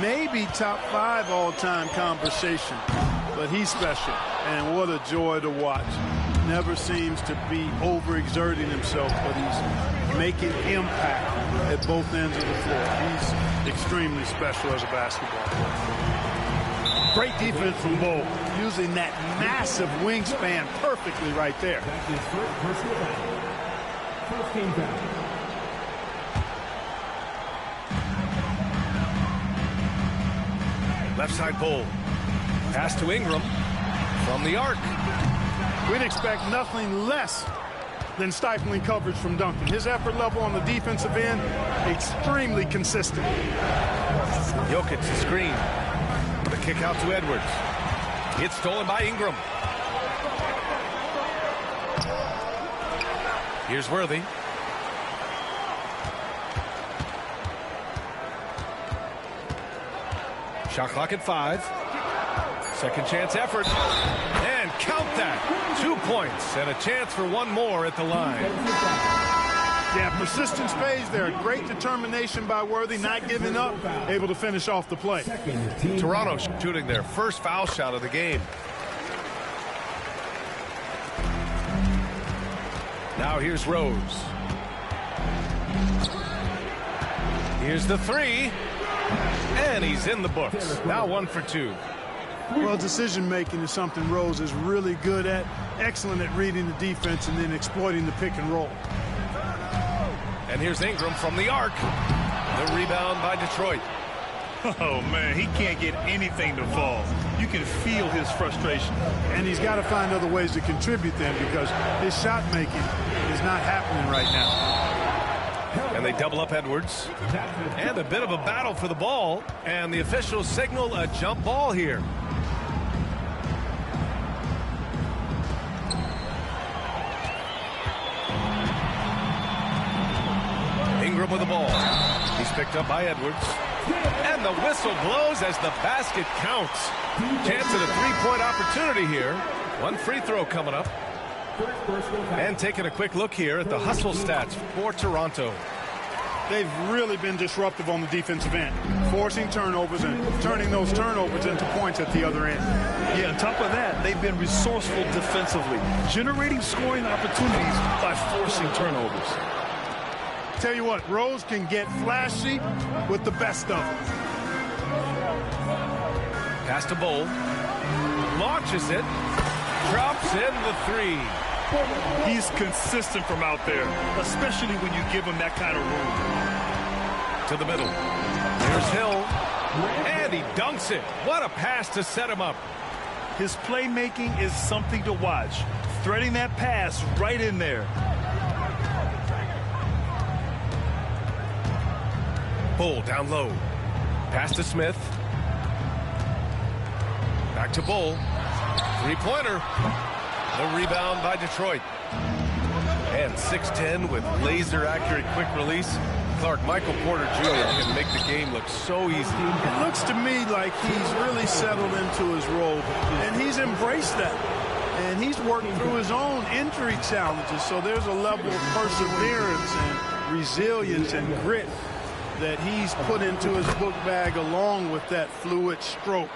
maybe top 5 all-time conversation. But he's special, and what a joy to watch. Never seems to be overexerting himself, but he's making impact at both ends of the floor. He's extremely special as a basketball player. Great defense from Bol, using that massive wingspan perfectly right there. First game foul. Left side Bol. Pass to Ingram from the arc. We'd expect nothing less than stifling coverage from Duncan. His effort level on the defensive end, extremely consistent. Jokic the screen. The kick out to Edwards. It's stolen by Ingram. Here's Worthy. Shot clock at 5. Second chance effort. And count that. 2 points and a chance for one more at the line. Yeah, persistence pays there. Great determination by Worthy, not giving up, able to finish off the play. Toronto shooting their first foul shot of the game. Now here's Rose. Here's the 3. And he's in the books. Now 1 for 2. Well, decision-making is something Rose is really good at. Excellent at reading the defense and then exploiting the pick and roll. And here's Ingram from the arc. The rebound by Detroit. Oh, man, he can't get anything to fall. You can feel his frustration. And he's got to find other ways to contribute then because his shot making is not happening right now. And they double up Edwards. And a bit of a battle for the ball. And the officials signal a jump ball here. Ingram with the ball. He's picked up by Edwards. And the whistle blows as the basket counts. Chance at a three-point opportunity here. One free throw coming up. And taking a quick look here at the hustle stats for Toronto. They've really been disruptive on the defensive end, forcing turnovers and turning those turnovers into points at the other end. Yeah, on top of that, they've been resourceful defensively, generating scoring opportunities by forcing turnovers. Tell you what, Rose can get flashy with the best of them. Pass to Bol. Launches it. Drops in the 3. He's consistent from out there, especially when you give him that kind of room. To the middle. Here's Hill. And he dunks it. What a pass to set him up. His playmaking is something to watch. Threading that pass right in there. Bol down low. Pass to Smith. Back to Bol. Three-pointer. The rebound by Detroit. And 6'10" with laser-accurate quick release. Clark, Michael Porter Jr. can make the game look so easy. It looks to me like he's really settled into his role, and he's embraced that. And he's worked through his own injury challenges, so there's a level of perseverance and resilience and grit that he's put into his book bag, along with that fluid stroke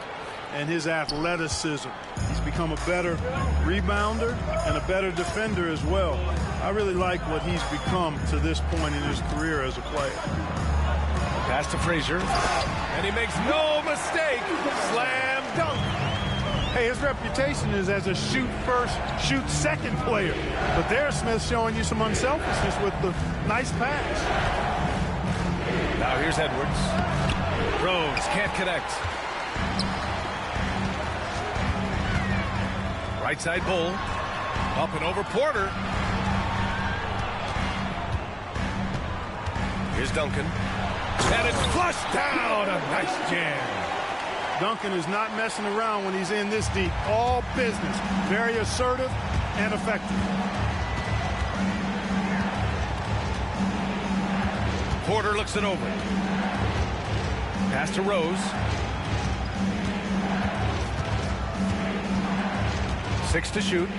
and his athleticism. He's become a better rebounder and a better defender as well. I really like what he's become to this point in his career as a player. Pass to Frazier, and he makes no mistake. Slam dunk. Hey, his reputation is as a shoot first, shoot second player. But there, Smith showing you some unselfishness with the nice pass. Now here's Edwards. Rose can't connect. Right side Bull. Up and over Porter. Here's Duncan. And it's flushed down. A nice jam. Duncan is not messing around when he's in this deep. All business. Very assertive and effective. Porter looks it over. Pass to Rose. 6 to shoot.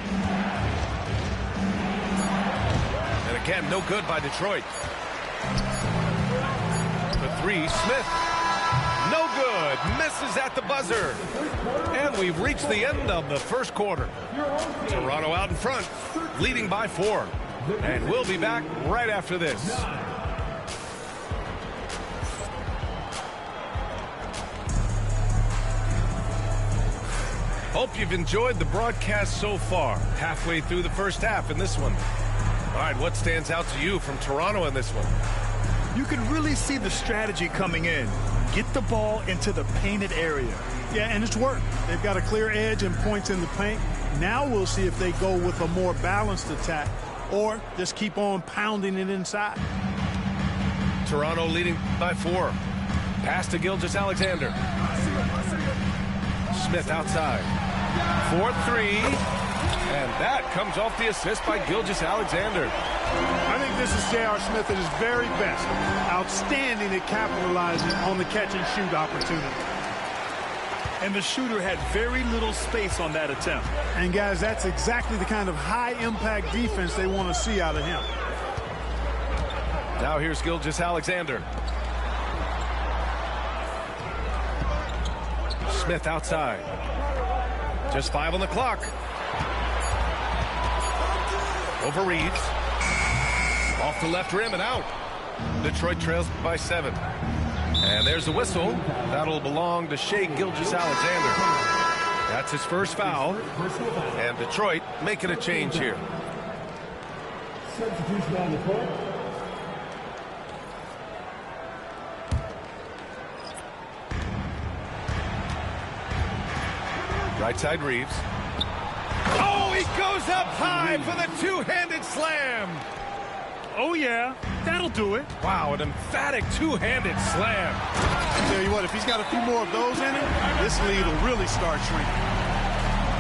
And again, no good by Detroit. The 3, Smith. No good. Misses at the buzzer. And we've reached the end of the first quarter. Toronto out in front, leading by 4. And we'll be back right after this. Hope you've enjoyed the broadcast so far. Halfway through the first half in this one. All right, what stands out to you from Toronto in this one? You can really see the strategy coming in. Get the ball into the painted area. Yeah, and it's worked. They've got a clear edge and points in the paint. Now we'll see if they go with a more balanced attack or just keep on pounding it inside. Toronto leading by 4. Pass to Gilgeous-Alexander. Smith outside. 4-3. And that comes off the assist by Gilgeous-Alexander. I think this is J.R. Smith at his very best. Outstanding at capitalizing on the catch-and-shoot opportunity. And the shooter had very little space on that attempt. And, guys, that's exactly the kind of high-impact defense they want to see out of him. Now here's Gilgeous-Alexander. Smith outside. Just 5 on the clock. Over Reeves. Off the left rim and out. Detroit trails by 7. And there's the whistle. That'll belong to Shai Gilgeous-Alexander. That's his first foul. And Detroit making a change here. Substitution on the court. Right side Reeves. Oh, he goes up high for the two-handed slam. Oh, yeah, that'll do it. Wow, an emphatic two-handed slam. I tell you what, if he's got a few more of those in him, this lead will really start shrinking.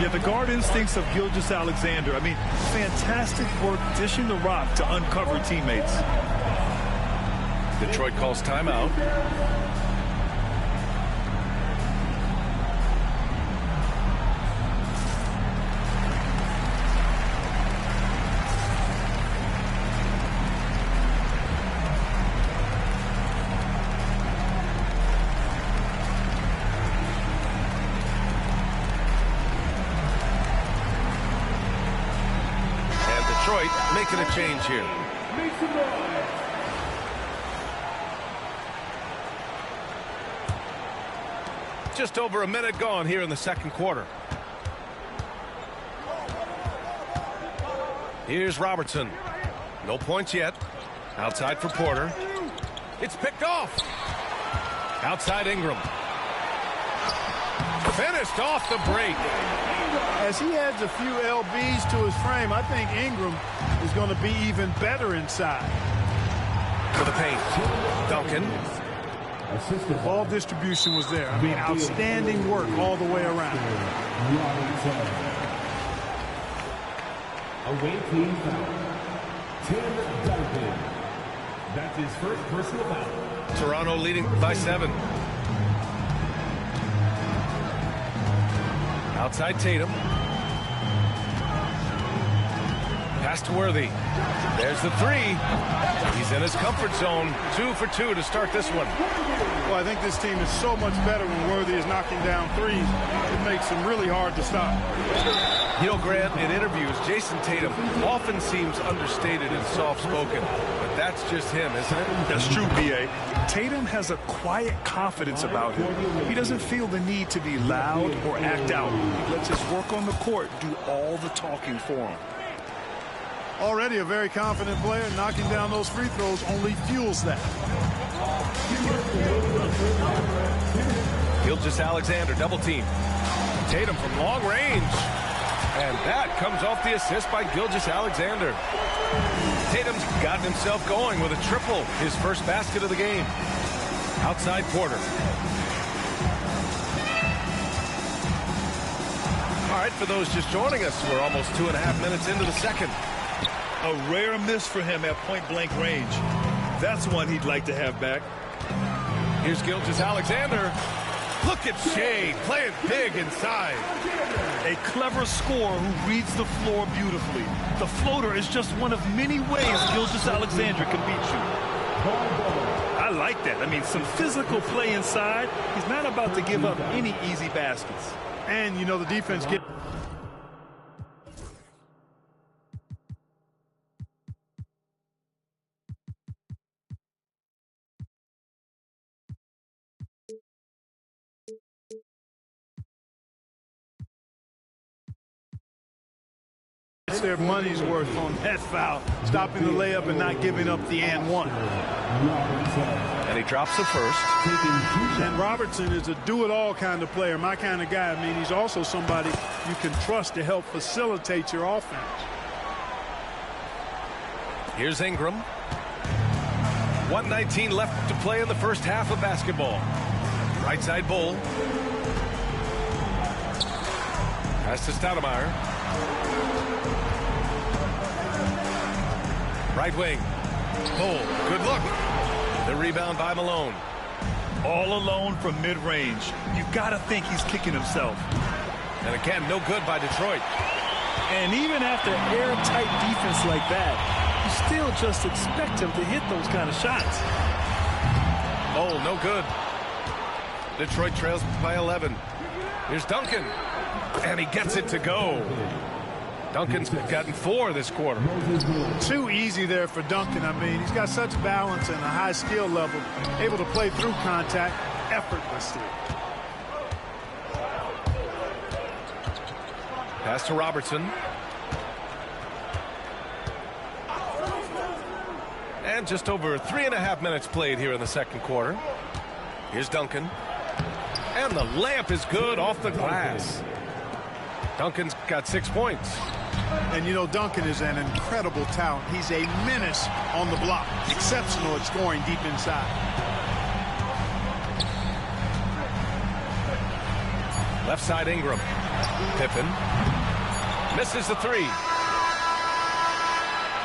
Yeah, the guard instincts of Gilgeous-Alexander. I mean, fantastic work dishing the rock to uncover teammates. Detroit calls timeout. Detroit making a change here. Just over a minute gone here in the second quarter. Here's Robertson. No points yet. Outside for Porter. It's picked off. Outside Ingram. Finished off the break. As he adds a few LBs to his frame, I think Ingram is going to be even better inside. For the paint. Duncan. Ball distribution was there. I mean, outstanding work all the way around. Away team foul. Tim Duncan. That's his first personal foul. Toronto leading by 7. Outside Tatum. Pass to Worthy. There's the three. He's in his comfort zone. 2 for 2 to start this one. Well, I think this team is so much better when Worthy is knocking down threes. It makes them really hard to stop. You know, Grant, in interviews, Jason Tatum often seems understated and soft-spoken. But that's just him, isn't it? That's true, B.A. Tatum has a quiet confidence about him. He doesn't feel the need to be loud or act out. He lets his work on the court do all the talking for him. Already a very confident player. Knocking down those free throws only fuels that. Gilgeous-Alexander double team. Tatum from long range. And that comes off the assist by Gilgeous-Alexander. Tatum's gotten himself going with a triple, his first basket of the game. Outside Porter. All right, for those just joining us, we're almost 2.5 minutes into the second. A rare miss for him at point-blank range. That's one he'd like to have back. Here's Gilgeous-Alexander. Look at Shea playing big inside. A clever scorer who reads the floor beautifully. The floater is just one of many ways Gilgeous-Alexander can beat you. I like that. I mean, some physical play inside. He's not about to give up any easy baskets. And, you know, the defense gets... their money's worth on that foul, stopping the layup and not giving up the and one. And he drops the first. And Robertson is a do-it-all kind of player, my kind of guy. I mean, he's also somebody you can trust to help facilitate your offense. Here's Ingram. 1:19 left to play in the first half of basketball. Right side Bull. Pass to Stoudemire. Right wing. Bull. Good look. The rebound by Malone. All alone from mid-range. You've got to think he's kicking himself. And again, no good by Detroit. And even after airtight defense like that, you still just expect him to hit those kind of shots. Oh, no good. Detroit trails by 11. Here's Duncan. And he gets it to go. Duncan's gotten 4 this quarter. Too easy there for Duncan. I mean, he's got such balance and a high skill level, able to play through contact effortlessly. Pass to Robertson. And just over 3.5 minutes played here in the second quarter. Here's Duncan. And the layup is good off the glass. Duncan's got 6 points. And, you know, Duncan is an incredible talent. He's a menace on the block. Exceptional at scoring deep inside. Left side Ingram. Pippen. Misses the 3.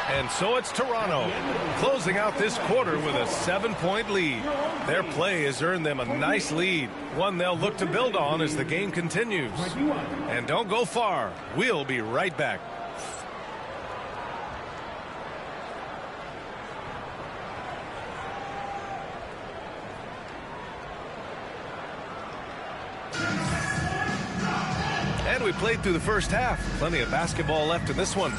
And so it's Toronto closing out this quarter with a 7-point lead. Their play has earned them a nice lead, one they'll look to build on as the game continues. And don't go far. We'll be right back. And we played through the first half. Plenty of basketball left in this one.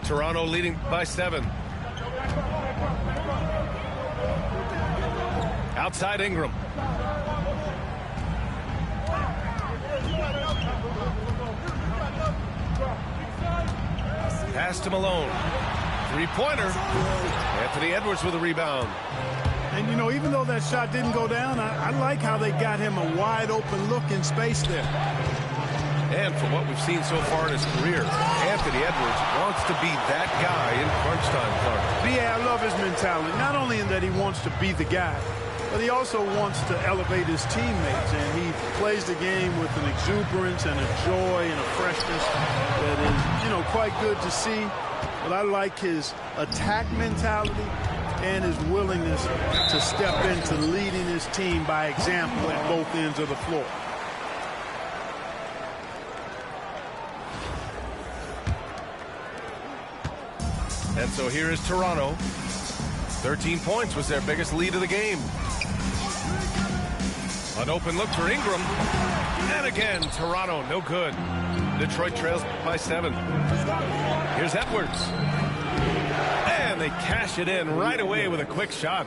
Toronto leading by 7. Outside Ingram. Pass to Malone. Three-pointer. Anthony Edwards with a rebound. And, you know, even though that shot didn't go down, I like how they got him a wide-open look in space there. And from what we've seen so far in his career, Anthony Edwards wants to be that guy in crunch time, Clark. Yeah, I love his mentality. Not only in that he wants to be the guy, but he also wants to elevate his teammates. And he plays the game with an exuberance and a joy and a freshness that is, you know, quite good to see. But I like his attack mentality and his willingness to step into leading his team by example at both ends of the floor. And so here is Toronto. 13 points was their biggest lead of the game. An open look for Ingram. And again, Toronto, no good. Detroit trails by 7. Here's Edwards. And they cash it in right away with a quick shot.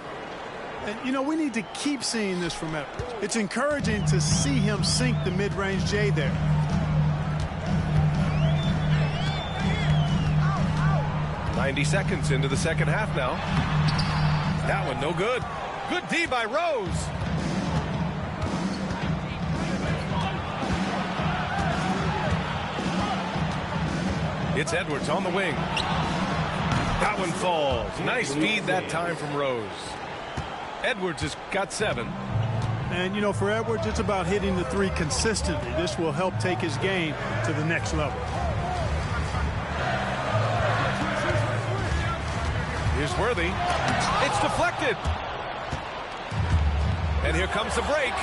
And, you know, we need to keep seeing this from Edwards. It's encouraging to see him sink the mid-range J there. .90 seconds into the second half now. That one no good. Good D by Rose. It's Edwards on the wing. That one falls. Nice feed that time from Rose. Edwards has got 7. And, you know, for Edwards, it's about hitting the 3 consistently. This will help take his game to the next level. Here's Worthy. It's deflected. And here comes the break.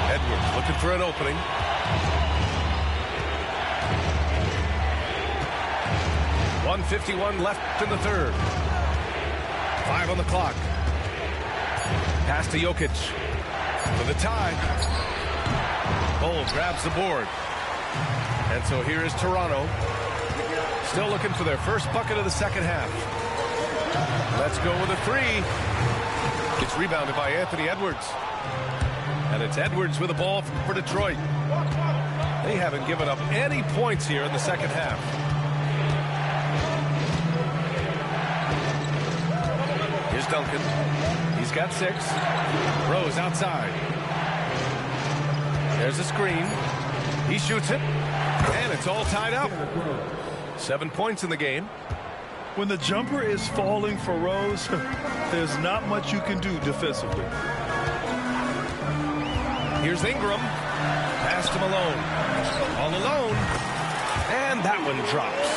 Edwards looking for an opening. .151 left in the third. 5 on the clock. Pass to Jokic for the tie. Bol grabs the board. And so here is Toronto. Still looking for their first bucket of the second half. Let's go with a 3. It's rebounded by Anthony Edwards. And it's Edwards with the ball for Detroit. They haven't given up any points here in the second half. Here's Duncan. He's got 6. Rose outside. There's a screen. He shoots it. And it's all tied up. 7 points in the game. When the jumper is falling for Rose, there's not much you can do defensively. Here's Ingram. Pass to Malone. All alone. And that one drops.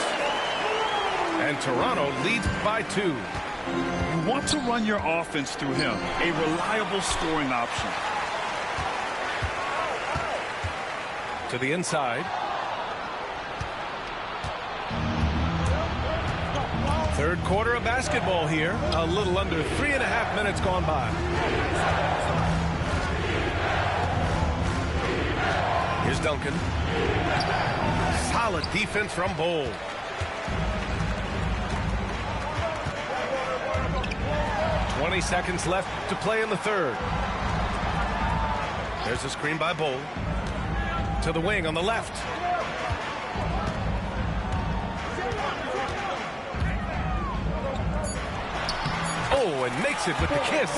And Toronto leads by 2. You want to run your offense through him. A reliable scoring option. To the inside. Third quarter of basketball here. A little under 3.5 minutes gone by. Here's Duncan. Solid defense from Bol. .20 seconds left to play in the third. There's a screen by Bol. To the wing on the left. Oh, and makes it with the kiss.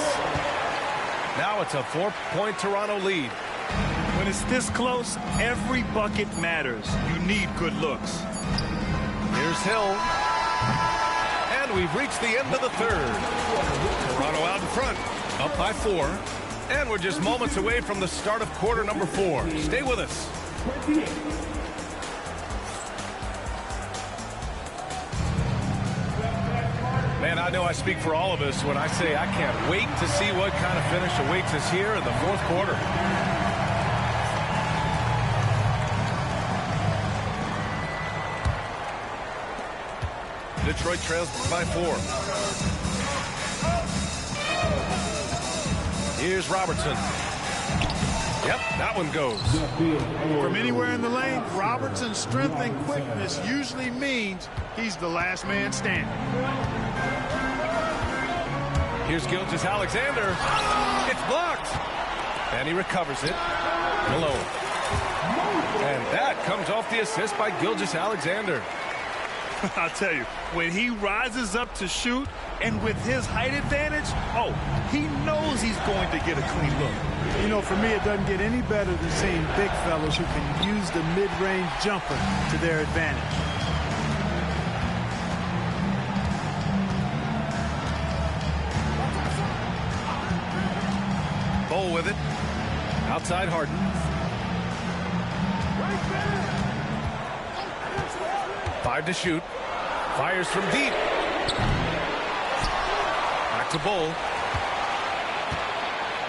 Now it's a 4-point Toronto lead. When it's this close, every bucket matters. You need good looks. Here's Hill. And we've reached the end of the third. Toronto out in front, up by 4. And we're just moments away from the start of quarter number 4. Stay with us. Man, I know I speak for all of us when I say I can't wait to see what kind of finish awaits us here in the fourth quarter. Detroit trails by 4. Here's Robertson. Yep, that one goes. From anywhere in the lane, Robertson's strength and quickness usually means he's the last man standing. Here's Gilgeous-Alexander. It's blocked. And he recovers it. Malone. And that comes off the assist by Gilgeous-Alexander. I'll tell you, when he rises up to shoot, and with his height advantage, oh, he knows he's going to get a clean look. You know, for me, it doesn't get any better than seeing big fellas who can use the mid-range jumper to their advantage. Bol with it. Outside Harden. Five to shoot. Fires from deep. Back to Bull.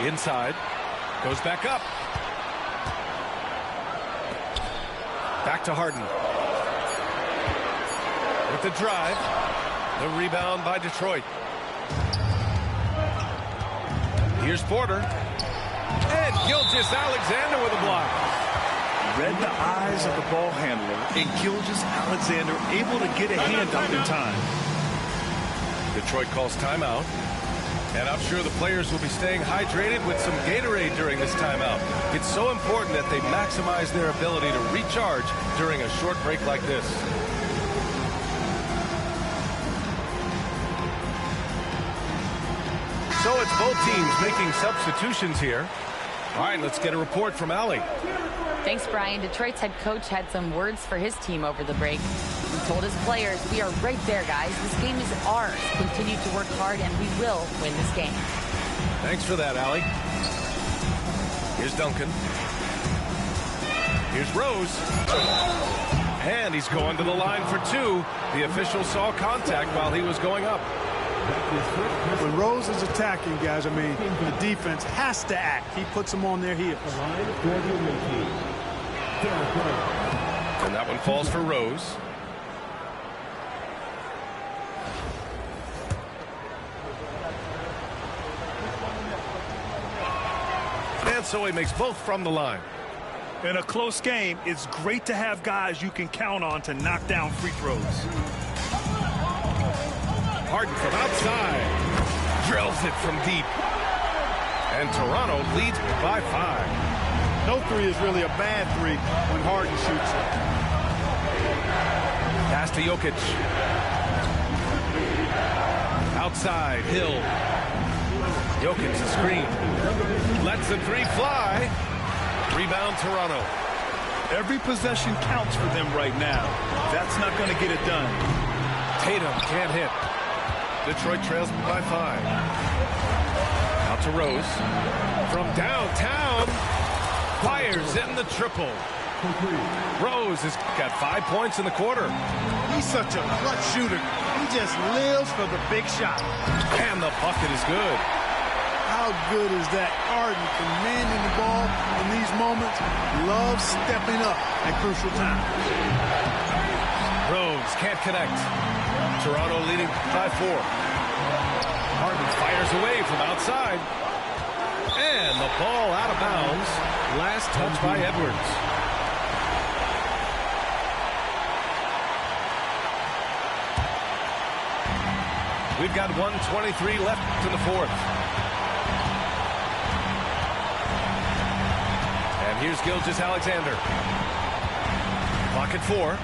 Inside. Goes back up. Back to Harden. With the drive. The rebound by Detroit. Here's Porter. And Gilgeous-Alexander with a block. Read the eyes of the ball handler, and Gilgeous-Alexander able to get a hand up in time. Detroit calls timeout. And I'm sure the players will be staying hydrated with some Gatorade during this timeout. It's so important that they maximize their ability to recharge during a short break like this. So it's both teams making substitutions here. All right, let's get a report from Allie. Thanks, Brian. Detroit's head coach had some words for his team over the break. He told his players, "We are right there, guys. This game is ours. Continue to work hard, and we will win this game." Thanks for that, Allie. Here's Duncan. Here's Rose. And he's going to the line for two. The official saw contact while he was going up. When Rose is attacking, guys, I mean, the defense has to act. He puts them on their heels. And that one falls for Rose. And so he makes both from the line. In a close game, it's great to have guys you can count on to knock down free throws. Harden from outside. Drills it from deep. And Toronto leads by 5. No three is really a bad three when Harden shoots it. Pass to Jokic. Outside, Hill. Jokic the screen. Lets the three fly. Rebound Toronto. Every possession counts for them right now. That's not going to get it done. Tatum can't hit. Detroit trails by 5. Out to Rose. From downtown. Fires in the triple. Rose has got 5 points in the quarter. He's such a clutch shooter. He just lives for the big shot. And the bucket is good. How good is that? Harden commanding the ball in these moments. Loves stepping up at crucial times. Rose can't connect. Toronto leading by 4. Harden fires away from outside. And the ball out of bounds. Last touch by Edwards. We've got 1:23 left in the fourth. And here's Gilgeous-Alexander. Clock at 4.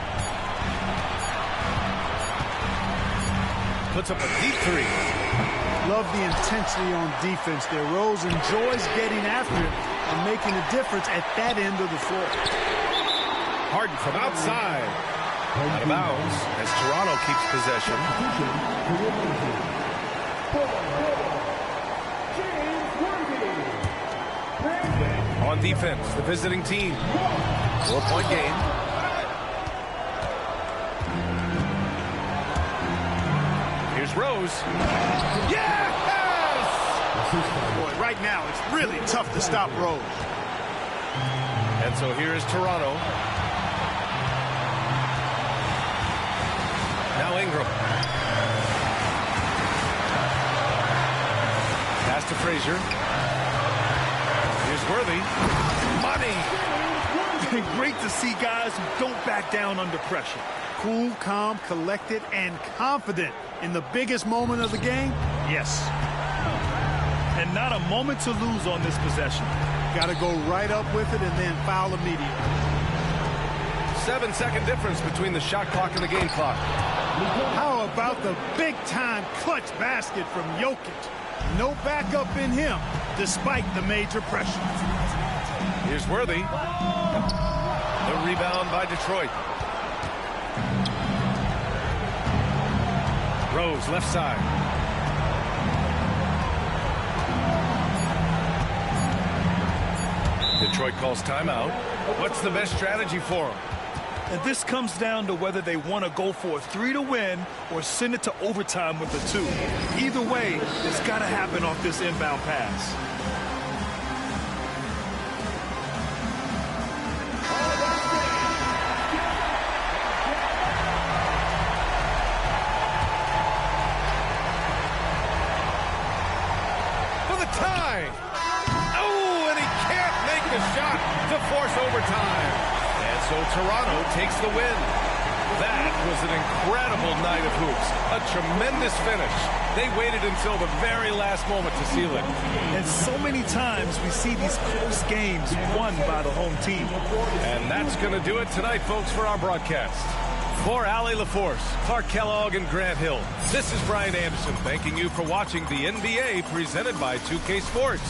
Puts up a deep 3. Love the intensity on defense there. Rose enjoys getting after it and making a difference at that end of the floor. Harden from outside. Out of bounds as Toronto keeps possession. On defense, the visiting team. 4-point game. Here's Rose. Yes! Boy, right now it's really tough to stop Rose. And so here is Toronto. Now Ingram. Pass to Frazier. Here's Worthy. Money. Great to see guys who don't back down under pressure. Cool, calm, collected, and confident in the biggest moment of the game. Yes. And not a moment to lose on this possession. Got to go right up with it and then foul immediately. 7-second difference between the shot clock and the game clock. How about the big-time clutch basket from Jokic? No backup in him, despite the major pressure. Here's Worthy. The rebound by Detroit. Rose, left side. Detroit calls timeout. What's the best strategy for him? And this comes down to whether they want to go for a 3 to win or send it to overtime with a 2. Either way, it's got to happen off this inbound pass. Tie. Oh, and he can't make the shot to force overtime. And so Toronto takes the win. That was an incredible night of hoops. A tremendous finish. They waited until the very last moment to seal it. And so many times we see these close games won by the home team. And that's going to do it tonight, folks, for our broadcast. For Allie LaForce, Clark Kellogg, and Grant Hill, this is Brian Anderson thanking you for watching the NBA presented by 2K Sports.